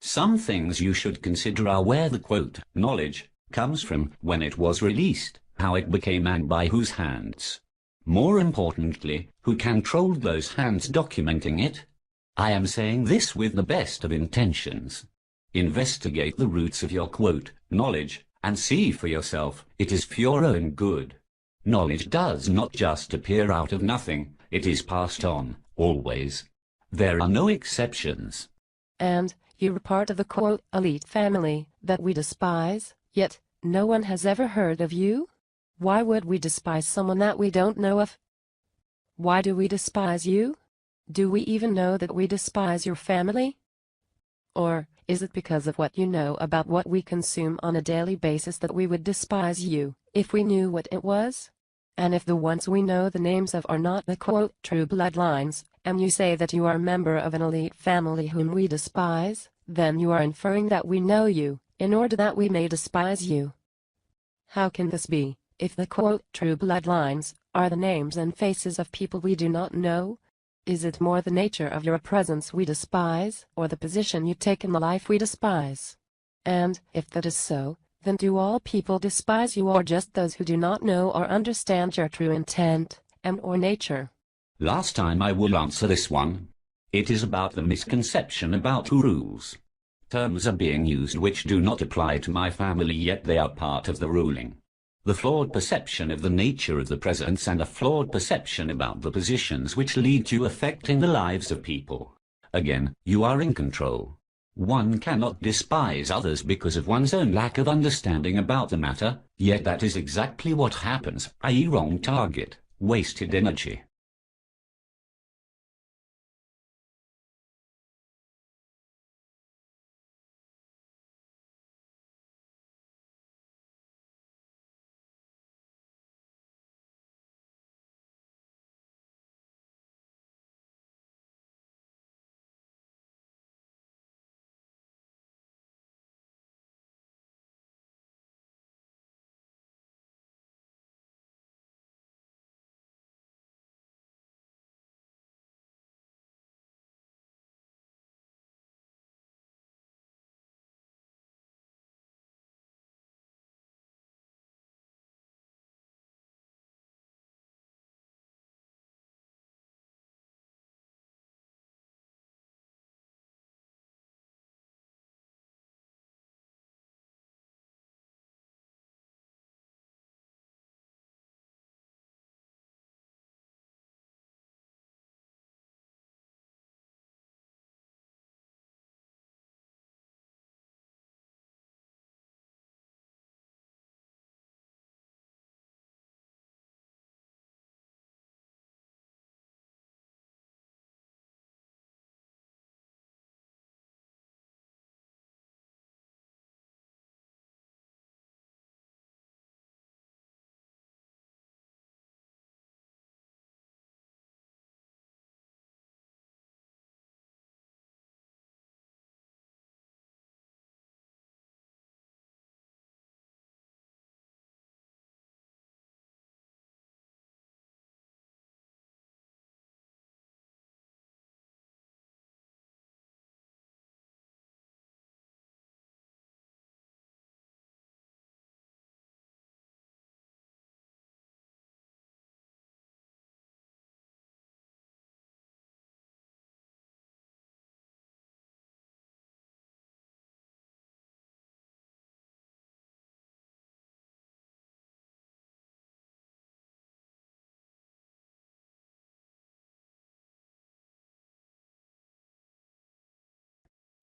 Some things you should consider are where the quote, knowledge, comes from, when it was released, how it became and by whose hands. More importantly, who controlled those hands documenting it? I am saying this with the best of intentions. Investigate the roots of your quote, knowledge, and see for yourself, it is for your own good. Knowledge does not just appear out of nothing, it is passed on, always. There are no exceptions. And you were part of the quote, elite family that we despise, yet no one has ever heard of you? Why would we despise someone that we don't know of? Why do we despise you? Do we even know that we despise your family? Or is it because of what you know about what we consume on a daily basis that we would despise you, if we knew what it was? And if the ones we know the names of are not the quote, true bloodlines, and you say that you are a member of an elite family whom we despise, then you are inferring that we know you, in order that we may despise you. How can this be, if the quote, true bloodlines, are the names and faces of people we do not know? Is it more the nature of your presence we despise, or the position you take in the life we despise? And, if that is so, then do all people despise you or just those who do not know or understand your true intent, and or nature? Last time I will answer this one. It is about the misconception about rules. Terms are being used which do not apply to my family, yet they are part of the ruling. The flawed perception of the nature of the presence and a flawed perception about the positions which lead to affecting the lives of people. Again, you are in control. One cannot despise others because of one's own lack of understanding about the matter, yet that is exactly what happens, i.e. wrong target, wasted energy.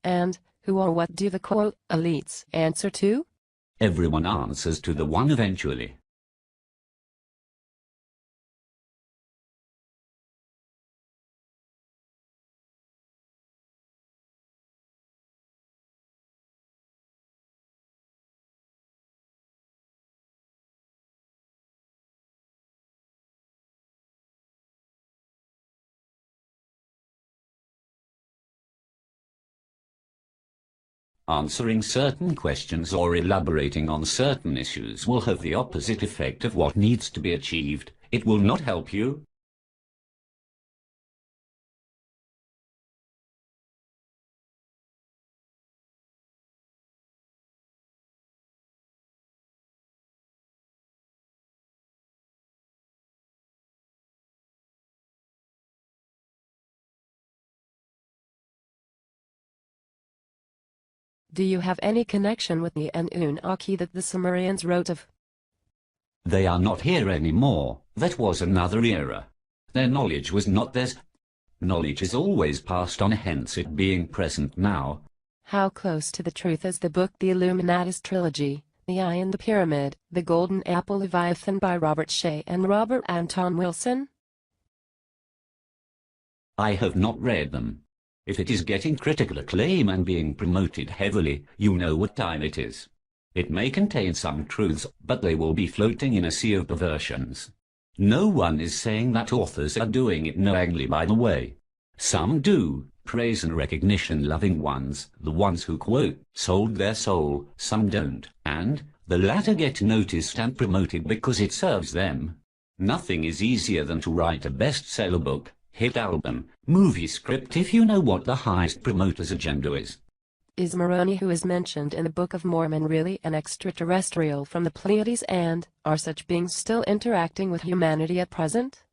And who or what do the quote, elites answer to? Everyone answers to the one eventually. Answering certain questions or elaborating on certain issues will have the opposite effect of what needs to be achieved. It will not help you. Do you have any connection with the Anunnaki that the Sumerians wrote of? They are not here anymore. That was another era. Their knowledge was not theirs. Knowledge is always passed on, hence it being present now. How close to the truth is the book The Illuminatus Trilogy, The Eye in the Pyramid, The Golden Apple Leviathan by Robert Shea and Robert Anton Wilson? I have not read them. If it is getting critical acclaim and being promoted heavily, you know what time it is. It may contain some truths, but they will be floating in a sea of perversions. No one is saying that authors are doing it knowingly, by the way. Some do, praise and recognition-loving ones, the ones who, quote, sold their soul. Some don't, and the latter get noticed and promoted because it serves them. Nothing is easier than to write a bestseller book, hit album, movie script if you know what the highest promoter's agenda is. Is Moroni, who is mentioned in the Book of Mormon, really an extraterrestrial from the Pleiades, and are such beings still interacting with humanity at present?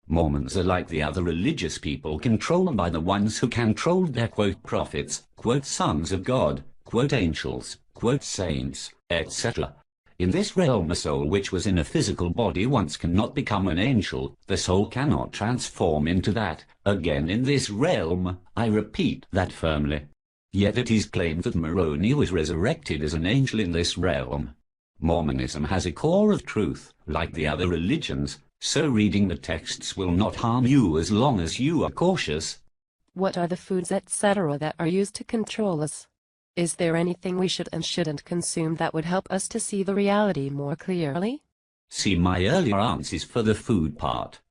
Mormons are like the other religious people, controlled by the ones who controlled their, quote, prophets, quote, sons of God, quote, angels, quote, saints, etc. In this realm, a soul which was in a physical body once cannot become an angel. The soul cannot transform into that again in this realm. I repeat that firmly. Yet it is claimed that Moroni was resurrected as an angel in this realm. Mormonism has a core of truth, like the other religions, so reading the texts will not harm you as long as you are cautious. What are the foods, etc., that are used to control us? Is there anything we should and shouldn't consume that would help us to see the reality more clearly? See my earlier answers for the food part.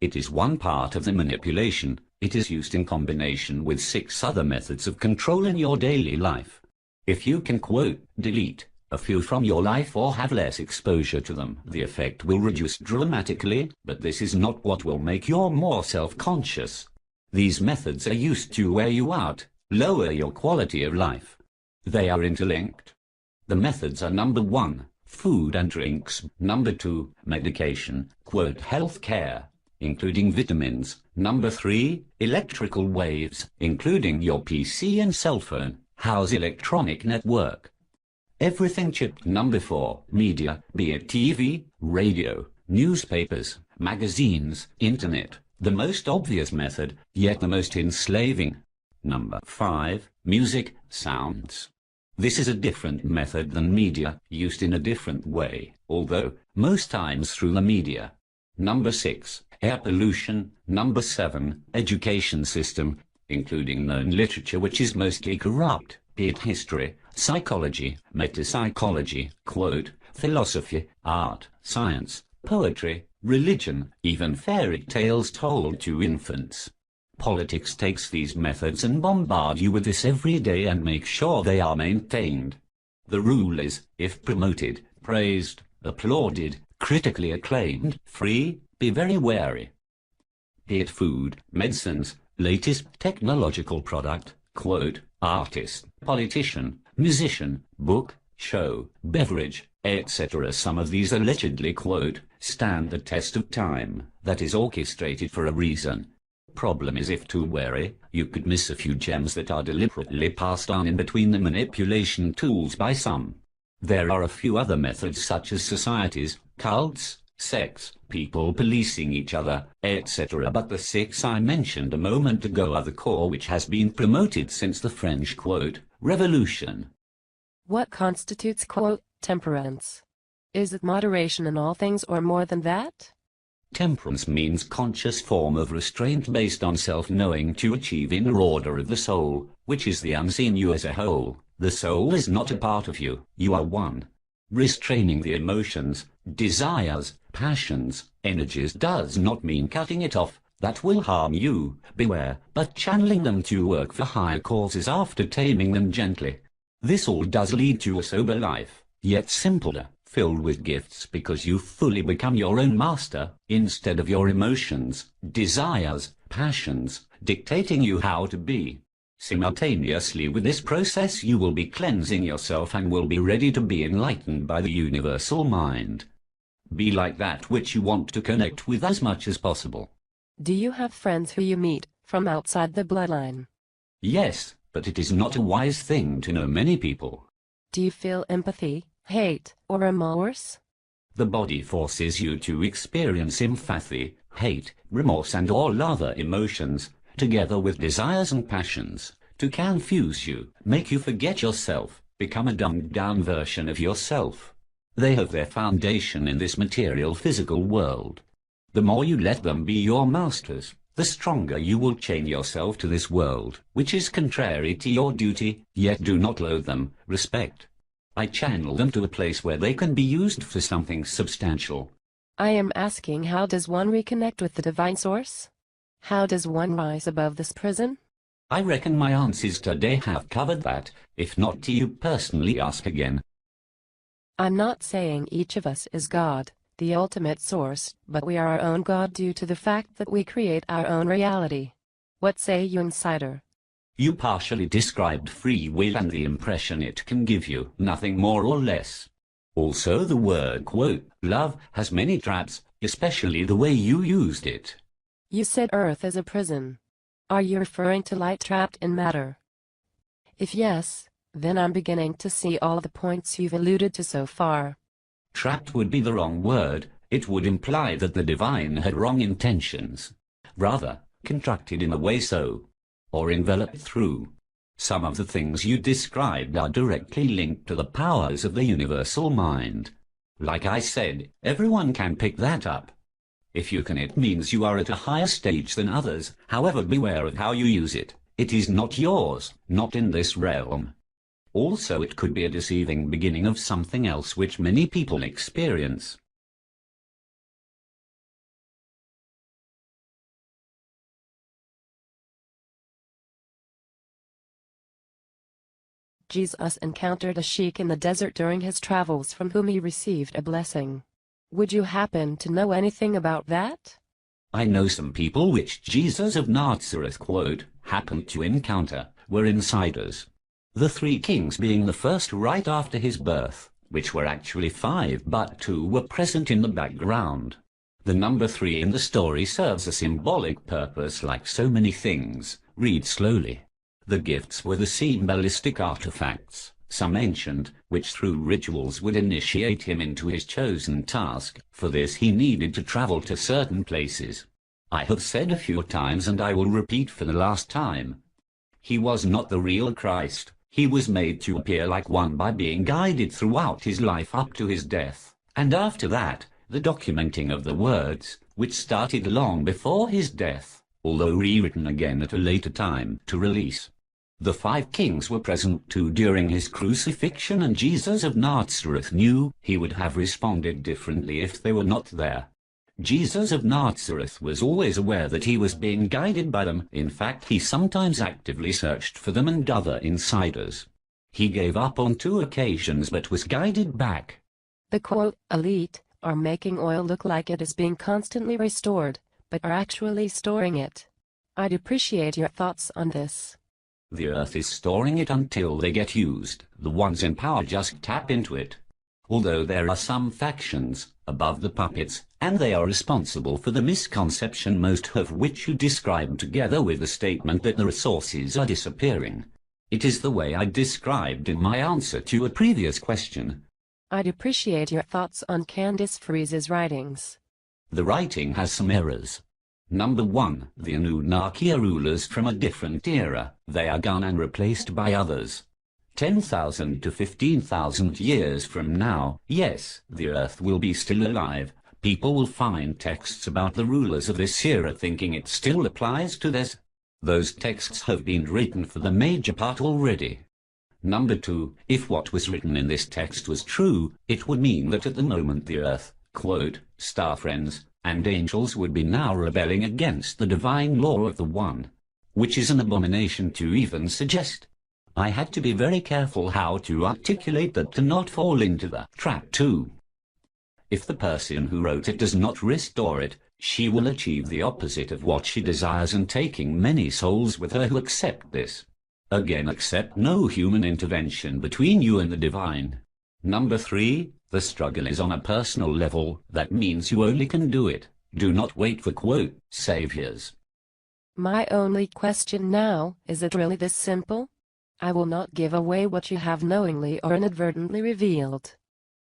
It is one part of the manipulation. It is used in combination with 6 other methods of control in your daily life. If you can, quote, delete a few from your life or have less exposure to them, the effect will reduce dramatically, but this is not what will make you more self-conscious. These methods are used to wear you out, lower your quality of life. They are interlinked. The methods are: number 1, food and drinks; number 2, medication, quote, health care, including vitamins; number 3, electrical waves, including your PC and cell phone, house electronic network. Everything chipped. Number 4, media, be it TV, radio, newspapers, magazines, internet, the most obvious method, yet the most enslaving. Number 5, music, sounds. This is a different method than media, used in a different way, although most times through the media. Number 6, air pollution. Number 7, education system, including known literature which is mostly corrupt, be it history, psychology, metapsychology, quote, philosophy, art, science, poetry, religion, even fairy tales told to infants. Politics takes these methods and bombard you with this every day and make sure they are maintained. The rule is, if promoted, praised, applauded, critically acclaimed, free, be very wary. Be it food, medicines, latest technological product, quote, artist, politician, musician, book, show, beverage, etc. Some of these allegedly, quote, stand the test of time, that is orchestrated for a reason. Problem is, if too wary, you could miss a few gems that are deliberately passed on in between the manipulation tools by some. There are a few other methods such as societies, cults, sex, people policing each other, etc. But the 6 I mentioned a moment ago are the core which has been promoted since the French, quote, Revolution. What constitutes, quote, temperance? Is it moderation in all things or more than that? Temperance means conscious form of restraint based on self-knowing to achieve inner order of the soul, which is the unseen you as a whole. The soul is not a part of you, you are one. Restraining the emotions, desires, passions, energies does not mean cutting it off, that will harm you, beware, but channeling them to work for higher causes after taming them gently. This all does lead to a sober life, yet simpler, filled with gifts because you fully become your own master, instead of your emotions, desires, passions, dictating you how to be. Simultaneously with this process you will be cleansing yourself and will be ready to be enlightened by the universal mind. Be like that which you want to connect with as much as possible. Do you have friends who you meet from outside the bloodline? Yes, but it is not a wise thing to know many people. Do you feel empathy, hate, or remorse? The body forces you to experience empathy, hate, remorse and all other emotions, together with desires and passions, to confuse you, make you forget yourself, become a dumbed-down version of yourself. They have their foundation in this material physical world. The more you let them be your masters, the stronger you will chain yourself to this world, which is contrary to your duty, yet do not loathe them, respect. I channel them to a place where they can be used for something substantial. I am asking, how does one reconnect with the divine source? How does one rise above this prison? I reckon my answers today have covered that. If not, to you personally, ask again. I'm not saying each of us is God, the ultimate source, but we are our own God due to the fact that we create our own reality. What say you, insider? You partially described free will and the impression it can give you, nothing more or less. Also, the word, quote, love, has many traps, especially the way you used it. You said Earth is a prison. Are you referring to light trapped in matter? If yes, then I'm beginning to see all the points you've alluded to so far. Trapped would be the wrong word. It would imply that the divine had wrong intentions. Rather, contracted in a way so, or enveloped through. Some of the things you described are directly linked to the powers of the universal mind. Like I said, everyone can pick that up. If you can, it means you are at a higher stage than others. However, beware of how you use it. It is not yours, not in this realm. Also, it could be a deceiving beginning of something else which many people experience. Jesus encountered a sheik in the desert during his travels from whom he received a blessing. Would you happen to know anything about that? I know some people which Jesus of Nazareth, quote, happened to encounter, were insiders. The 3 kings being the first right after his birth, which were actually 5 but 2 were present in the background. The number 3 in the story serves a symbolic purpose like so many things. Read slowly. The gifts were the symbolistic artifacts, some ancient, which through rituals would initiate him into his chosen task. For this he needed to travel to certain places. I have said a few times and I will repeat for the last time. He was not the real Christ. He was made to appear like one by being guided throughout his life up to his death, and after that, the documenting of the words, which started long before his death, although rewritten again at a later time, to release. The 5 kings were present too during his crucifixion, and Jesus of Nazareth knew he would have responded differently if they were not there. Jesus of Nazareth was always aware that he was being guided by them. In fact, he sometimes actively searched for them and other insiders. He gave up on 2 occasions but was guided back. The quote, elite, are making oil look like it is being constantly restored, but are actually storing it. I'd appreciate your thoughts on this. The earth is storing it until they get used. The ones in power just tap into it. Although there are some factions above the puppets, and they are responsible for the misconception, most of which you described together with the statement that the resources are disappearing. It is the way I described in my answer to a previous question. I'd appreciate your thoughts on Candice Freeze's writings. The writing has some errors. Number 1, the Anunnaki are rulers from a different era. They are gone and replaced by others. 10,000 to 15,000 years from now, yes, the earth will be still alive. People will find texts about the rulers of this era thinking it still applies to this. Those texts have been written for the major part already. Number 2, if what was written in this text was true, it would mean that at the moment the earth, quote, star friends, and angels would be now rebelling against the divine law of the One, which is an abomination to even suggest. I had to be very careful how to articulate that to not fall into the trap too. If the person who wrote it does not restore it, she will achieve the opposite of what she desires, and taking many souls with her who accept this. Again, accept no human intervention between you and the divine. Number 3, the struggle is on a personal level. That means you only can do it. Do not wait for, quote, saviors. My only question now, is it really this simple? I will not give away what you have knowingly or inadvertently revealed.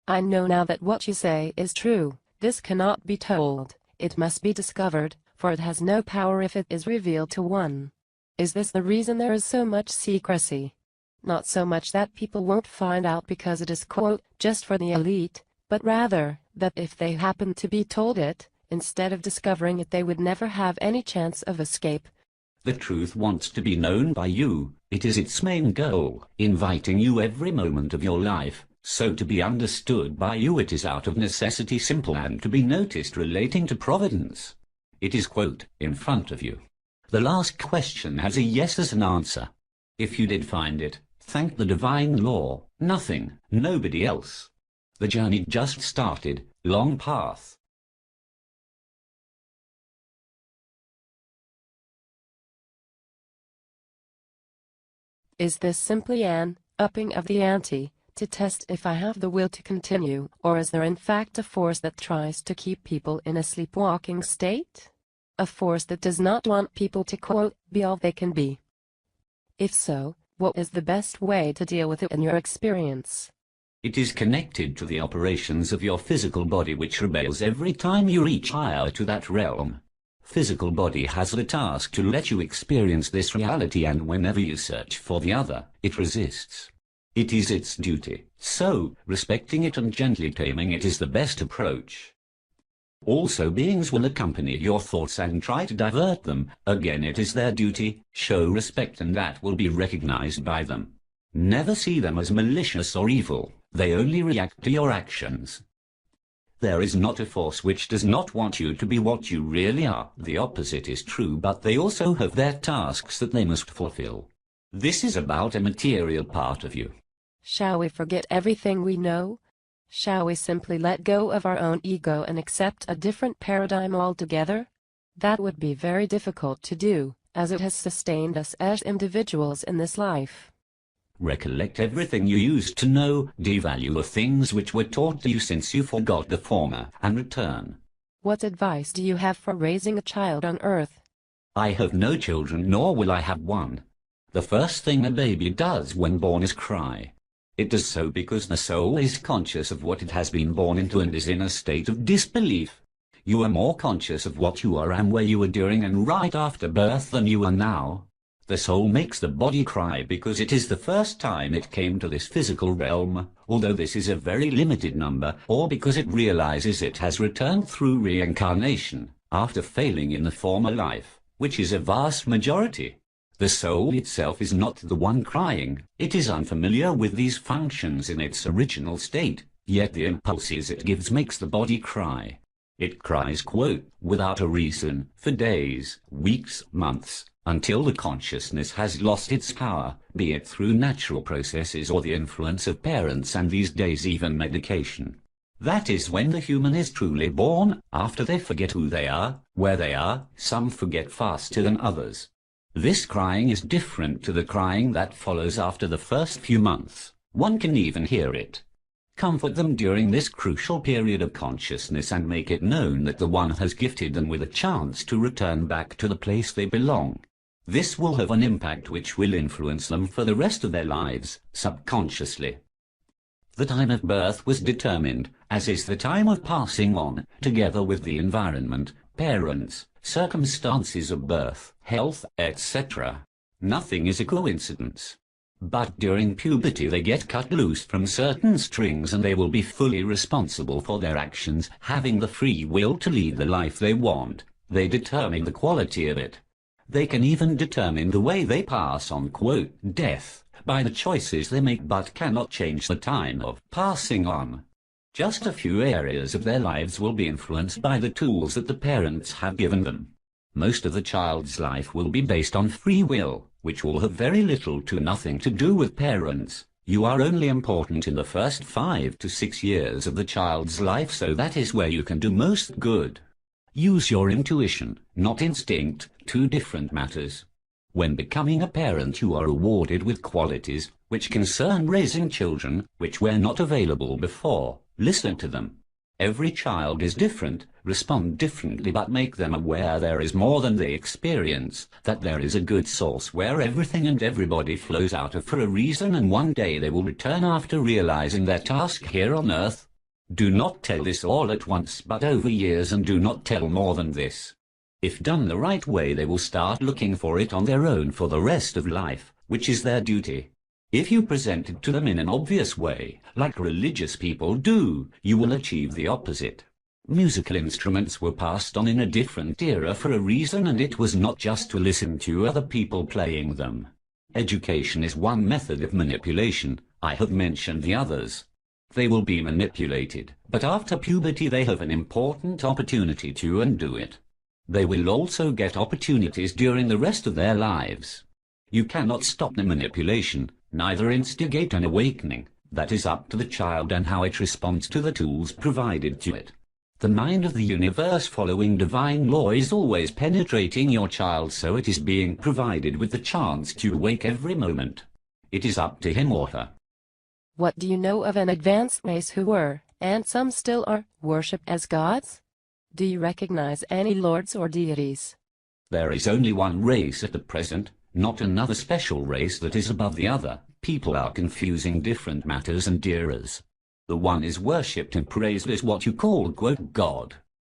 I know now that what you say is true. This cannot be told, it must be discovered, for it has no power if it is revealed to one. Is this the reason there is so much secrecy? Not so much that people won't find out because it is quote, just for the elite, but rather, that if they happen to be told it, instead of discovering it they would never have any chance of escape. The truth wants to be known by you, it is its main goal, inviting you every moment of your life, so to be understood by you it is out of necessity simple and to be noticed relating to providence. It is quote, in front of you. The last question has a yes as an answer. If you did find it, thank the divine law, nothing, nobody else. The journey just started, long path. Is this simply an upping of the ante, to test if I have the will to continue, or is there in fact a force that tries to keep people in a sleepwalking state? A force that does not want people to quote, be all they can be? If so, what is the best way to deal with it in your experience? It is connected to the operations of your physical body which rebels every time you reach higher to that realm. Physical body has the task to let you experience this reality, and whenever you search for the other, it resists. It is its duty, so respecting it and gently taming it is the best approach. Also beings will accompany your thoughts and try to divert them, again it is their duty, show respect and that will be recognized by them. Never see them as malicious or evil, they only react to your actions. There is not a force which does not want you to be what you really are. The opposite is true, but they also have their tasks that they must fulfill. This is about a material part of you. Shall we forget everything we know? Shall we simply let go of our own ego and accept a different paradigm altogether? That would be very difficult to do, as it has sustained us as individuals in this life. Recollect everything you used to know, devalue the things which were taught to you since you forgot the former, and return. What advice do you have for raising a child on earth? I have no children, nor will I have one. The first thing a baby does when born is cry. It does so because the soul is conscious of what it has been born into and is in a state of disbelief. You are more conscious of what you are and where you were during and right after birth than you are now. The soul makes the body cry because it is the first time it came to this physical realm, although this is a very limited number, or because it realizes it has returned through reincarnation, after failing in the former life, which is a vast majority. The soul itself is not the one crying, it is unfamiliar with these functions in its original state, yet the impulses it gives makes the body cry. It cries, quote, without a reason, for days, weeks, months, until the consciousness has lost its power, be it through natural processes or the influence of parents and these days even medication. That is when the human is truly born. After they forget who they are, where they are, some forget faster than others. This crying is different to the crying that follows after the first few months. One can even hear it. Comfort them during this crucial period of consciousness and make it known that the One has gifted them with a chance to return back to the place they belong. This will have an impact which will influence them for the rest of their lives, subconsciously. The time of birth was determined, as is the time of passing on, together with the environment, parents, circumstances of birth, health, etc. Nothing is a coincidence. But during puberty they get cut loose from certain strings and they will be fully responsible for their actions, having the free will to lead the life they want. They determine the quality of it. They can even determine the way they pass on, quote, death, by the choices they make, but cannot change the time of passing on. Just a few areas of their lives will be influenced by the tools that the parents have given them. Most of the child's life will be based on free will, which will have very little to nothing to do with parents. You are only important in the first 5 to 6 years of the child's life, so that is where you can do most good. Use your intuition, not instinct, 2 different matters. When becoming a parent you are rewarded with qualities which concern raising children, which were not available before. Listen to them. Every child is different, respond differently, but make them aware there is more than they experience, that there is a good source where everything and everybody flows out of for a reason, and one day they will return after realizing their task here on earth. Do not tell this all at once, but over years, and do not tell more than this. If done the right way, they will start looking for it on their own for the rest of life, which is their duty. If you present it to them in an obvious way, like religious people do, you will achieve the opposite. Musical instruments were passed on in a different era for a reason, and it was not just to listen to other people playing them. Education is one method of manipulation. I have mentioned the others. They will be manipulated, but after puberty they have an important opportunity to undo it. They will also get opportunities during the rest of their lives. You cannot stop the manipulation, neither instigate an awakening. That is up to the child and how it responds to the tools provided to it. The mind of the universe, following divine law, is always penetrating your child, so it is being provided with the chance to awake every moment. It is up to him or her. What do you know of an advanced race who were, and some still are, worshipped as gods? Do you recognize any lords or deities? There is only one race at the present, not another special race that is above the other. People are confusing different matters and eras. The one is worshipped and praised as what you call, quote, God.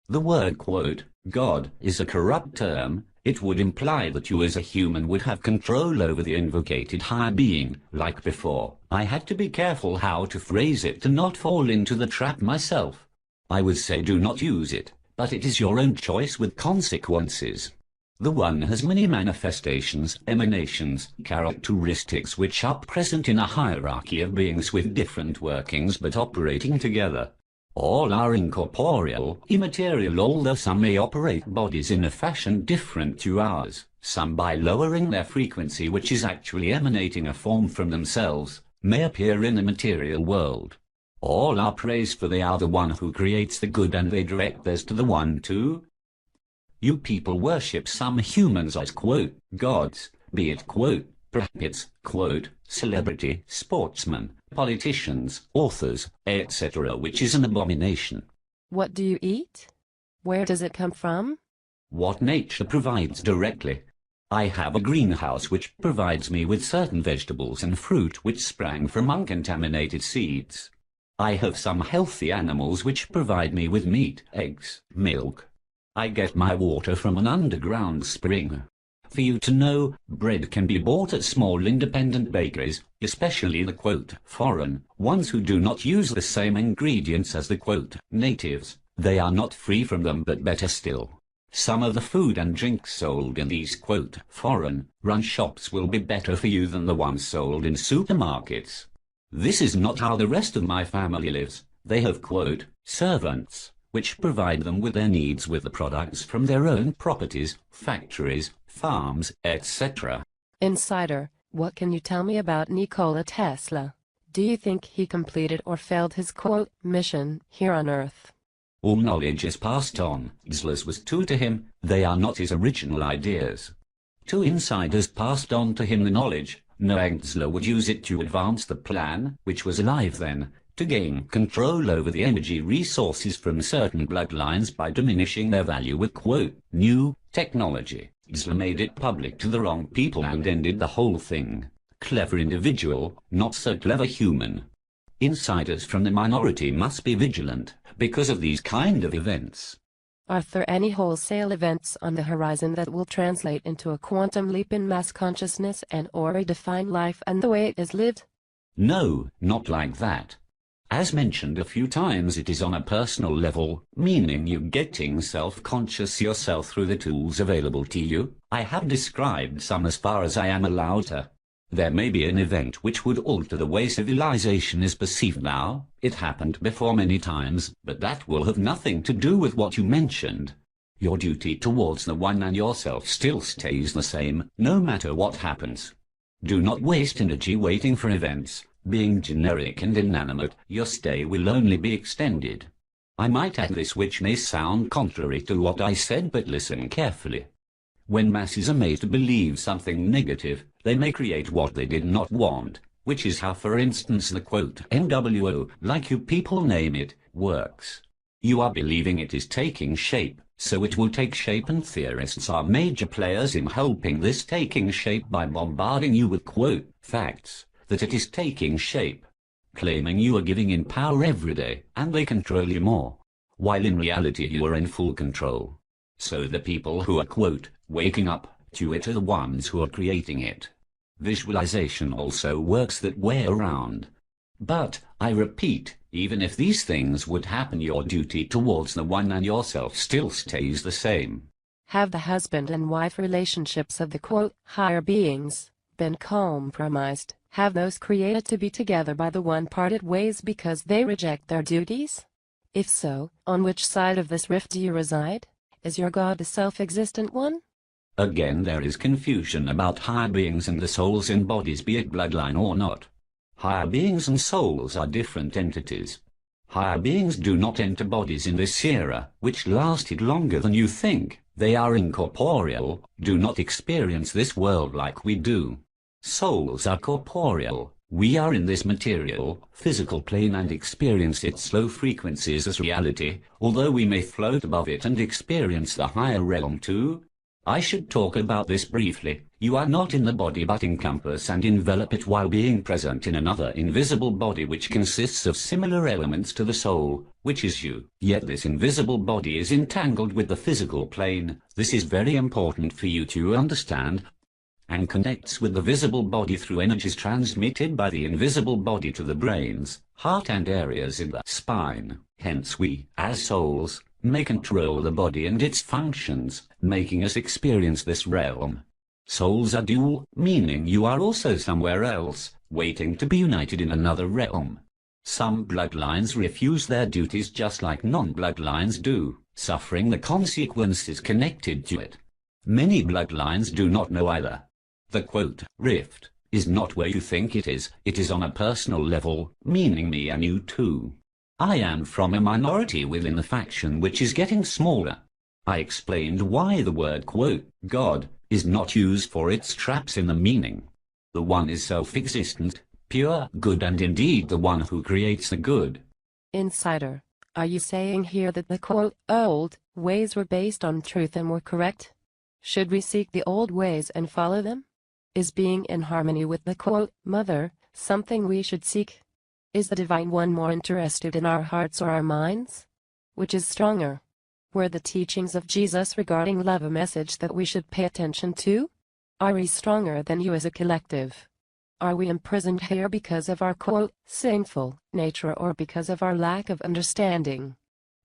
The word, quote, God, is a corrupt term. It would imply that you as a human would have control over the invocated higher being, like before. I had to be careful how to phrase it to not fall into the trap myself. I would say do not use it, but it is your own choice with consequences. The one has many manifestations, emanations, characteristics which are present in a hierarchy of beings with different workings but operating together. All are incorporeal, immaterial, although some may operate bodies in a fashion different to ours, some by lowering their frequency, which is actually emanating a form from themselves, may appear in the material world. All are praised, for they are the one who creates the good, and they direct theirs to the one too. You people worship some humans as, quote, gods, be it, quote, perhaps, quote, celebrity, sportsmen, politicians, authors, etc., which is an abomination. What do you eat? Where does it come from? What nature provides directly. I have a greenhouse which provides me with certain vegetables and fruit which sprang from uncontaminated seeds. I have some healthy animals which provide me with meat, eggs, milk. I get my water from an underground spring. For you to know, bread can be bought at small independent bakeries, especially the, quote, foreign ones who do not use the same ingredients as the, quote, natives. They are not free from them, but better still. Some of the food and drinks sold in these, quote, foreign-run shops will be better for you than the ones sold in supermarkets. This is not how the rest of my family lives. They have, quote, servants, which provide them with their needs with the products from their own properties, factories, farms, etc. Insider, what can you tell me about Nikola Tesla? Do you think he completed or failed his, quote, mission here on Earth? All knowledge is passed on. Tesla's was true to him. They are not his original ideas. Two insiders passed on to him the knowledge, knowing Tesla would use it to advance the plan, which was alive then, to gain control over the energy resources from certain bloodlines by diminishing their value with, quote, new technology. Tesla made it public to the wrong people and ended the whole thing. Clever individual, not so clever human. Insiders from the minority must be vigilant because of these kind of events. Are there any wholesale events on the horizon that will translate into a quantum leap in mass consciousness and or redefine life and the way it is lived? No, not like that. As mentioned a few times, it is on a personal level, meaning you getting self-conscious yourself through the tools available to you. I have described some as far as I am allowed to. There may be an event which would alter the way civilization is perceived now. It happened before many times, but that will have nothing to do with what you mentioned. Your duty towards the one and yourself still stays the same, no matter what happens. Do not waste energy waiting for events. Being generic and inanimate, your stay will only be extended. I might add this, which may sound contrary to what I said, but listen carefully. When masses are made to believe something negative, they may create what they did not want, which is how, for instance, the, quote, NWO, like you people name it, works. You are believing it is taking shape, so it will take shape, and theorists are major players in helping this taking shape by bombarding you with, quote, facts that it is taking shape, claiming you are giving in power every day, and they control you more, while in reality you are in full control. So the people who are, quote, waking up to it are the ones who are creating it. Visualization also works that way around. But, I repeat, even if these things would happen, your duty towards the one and yourself still stays the same. Have the husband and wife relationships of the, quote, higher beings been compromised? Have those created to be together by the one parted ways because they reject their duties? If so, on which side of this rift do you reside? Is your God the self-existent one? Again, there is confusion about higher beings and the souls in bodies, be it bloodline or not. Higher beings and souls are different entities. Higher beings do not enter bodies in this era, which lasted longer than you think. They are incorporeal, do not experience this world like we do. Souls are corporeal. We are in this material, physical plane and experience its slow frequencies as reality, although we may float above it and experience the higher realm too. I should talk about this briefly. You are not in the body but encompass and envelop it while being present in another invisible body which consists of similar elements to the soul, which is you. Yet this invisible body is entangled with the physical plane. This is very important for you to understand, and connects with the visible body through energies transmitted by the invisible body to the brains, heart and areas in the spine. Hence we, as souls, may control the body and its functions, making us experience this realm. Souls are dual, meaning you are also somewhere else, waiting to be united in another realm. Some bloodlines refuse their duties just like non-bloodlines do, suffering the consequences connected to it. Many bloodlines do not know either. The, quote, rift is not where you think it is on a personal level, meaning me and you too. I am from a minority within the faction which is getting smaller. I explained why the word, quote, God, is not used for its traps in the meaning. The one is self-existent, pure, good, and indeed the one who creates the good. Insider, are you saying here that the, quote, old ways were based on truth and were correct? Should we seek the old ways and follow them? Is being in harmony with the, quote, mother something we should seek? Is the Divine One more interested in our hearts or our minds? Which is stronger? Were the teachings of Jesus regarding love a message that we should pay attention to? Are we stronger than you as a collective? Are we imprisoned here because of our, quote, sinful nature or because of our lack of understanding?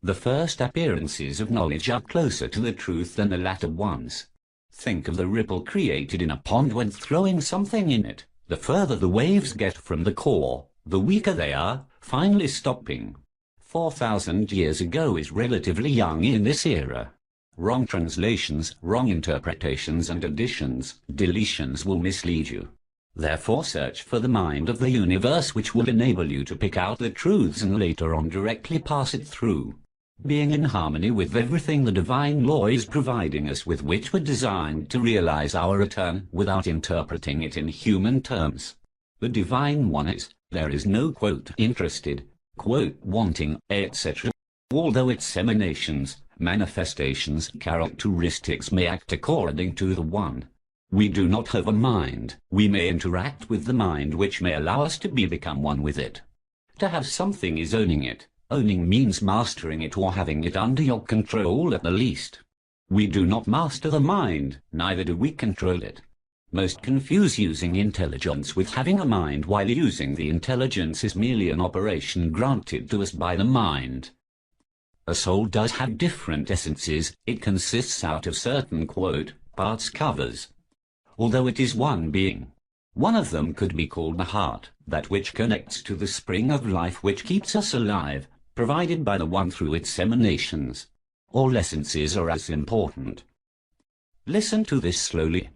The first appearances of knowledge are closer to the truth than the latter ones. Think of the ripple created in a pond when throwing something in it. The further the waves get from the core, the weaker they are, finally stopping. 4,000 years ago is relatively young in this era. Wrong translations, wrong interpretations and additions, deletions will mislead you. Therefore search for the mind of the universe which will enable you to pick out the truths and later on directly pass it through. Being in harmony with everything the divine law is providing us with, which were designed to realize our return without interpreting it in human terms. The Divine One is, there is no, quote, interested, quote, wanting, etc. Although its emanations, manifestations, characteristics may act according to the One. We do not have a mind. We may interact with the mind which may allow us to become one with it. To have something is owning it. Owning means mastering it or having it under your control at the least. We do not master the mind, neither do we control it. Most confuse using intelligence with having a mind, while using the intelligence is merely an operation granted to us by the mind. A soul does have different essences. It consists out of certain, quote, parts, covers. Although it is one being. One of them could be called the heart, that which connects to the spring of life which keeps us alive, provided by the One through its emanations. All essences are as important. Listen to this slowly.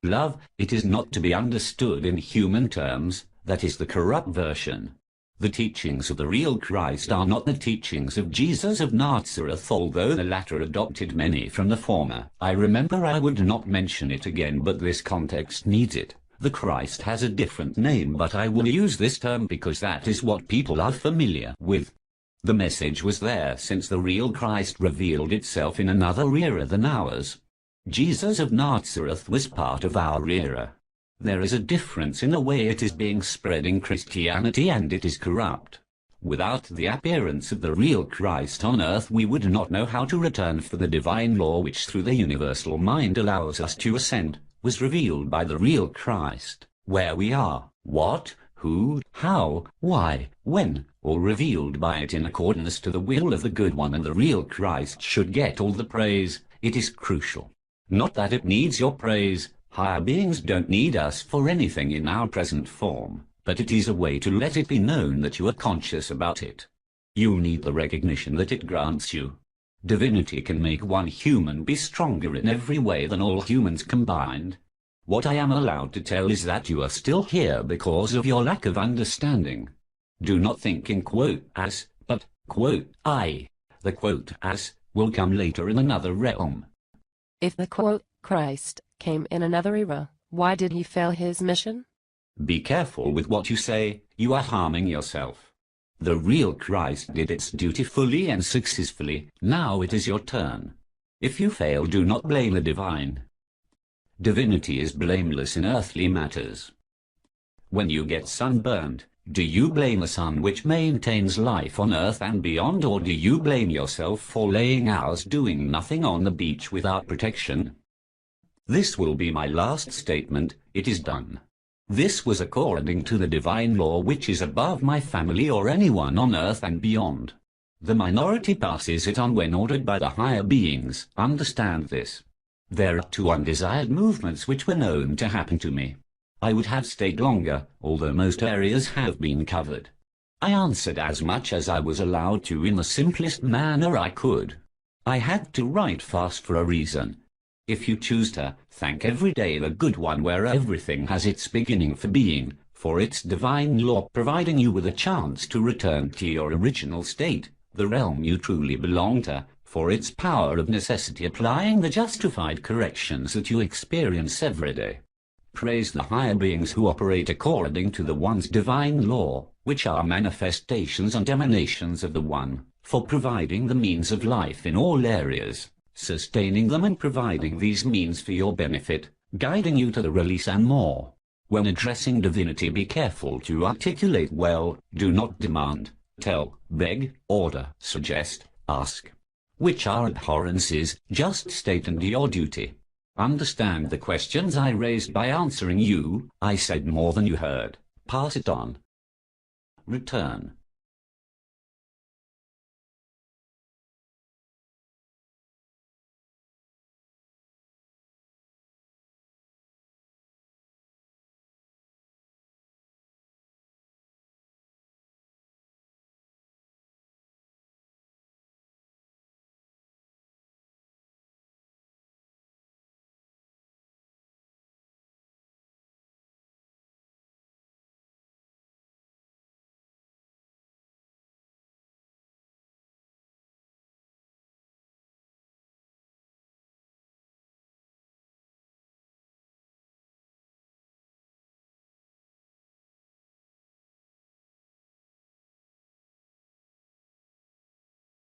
Love, it is not to be understood in human terms, that is the corrupt version. The teachings of the real Christ are not the teachings of Jesus of Nazareth, although the latter adopted many from the former. I remember I would not mention it again, but this context needs it. The Christ has a different name, but I will use this term because that is what people are familiar with. The message was there since the real Christ revealed itself in another era than ours. Jesus of Nazareth was part of our era. There is a difference in the way it is being spread in Christianity, and it is corrupt. Without the appearance of the real Christ on earth, we would not know how to return, for the divine law which through the universal mind allows us to ascend was revealed by the real Christ. Where we are, what, who, how, why, when, all revealed by it in accordance to the will of the good one, and the real Christ should get all the praise. It is crucial. Not that it needs your praise. Higher beings don't need us for anything in our present form, but it is a way to let it be known that you are conscious about it. You need the recognition that it grants you. Divinity can make one human be stronger in every way than all humans combined. What I am allowed to tell is that you are still here because of your lack of understanding. Do not think in quote as, but quote I. The quote as will come later in another realm. If the quote Christ came in another era, why did he fail his mission? Be careful with what you say, you are harming yourself. The real Christ did its duty fully and successfully. Now it is your turn. If you fail, do not blame the divine. Divinity is blameless in earthly matters. When you get sunburned, do you blame the sun which maintains life on earth and beyond, or do you blame yourself for laying hours doing nothing on the beach without protection? This will be my last statement. It is done. This was according to the divine law which is above my family or anyone on earth and beyond. The minority passes it on when ordered by the higher beings. Understand this. There are two undesired movements which were known to happen to me. I would have stayed longer, although most areas have been covered. I answered as much as I was allowed to in the simplest manner I could. I had to write fast for a reason. If you choose to, thank every day the good one where everything has its beginning for being, for its divine law providing you with a chance to return to your original state, the realm you truly belong to, for its power of necessity applying the justified corrections that you experience every day. Praise the higher beings who operate according to the One's divine law, which are manifestations and emanations of the One, for providing the means of life in all areas, sustaining them and providing these means for your benefit, guiding you to the release and more. When addressing divinity, be careful to articulate well. Do not demand, tell, beg, order, suggest, ask, which are abhorrences. Just state and do your duty. Understand the questions I raised by answering you. I said more than you heard. Pass it on. Return.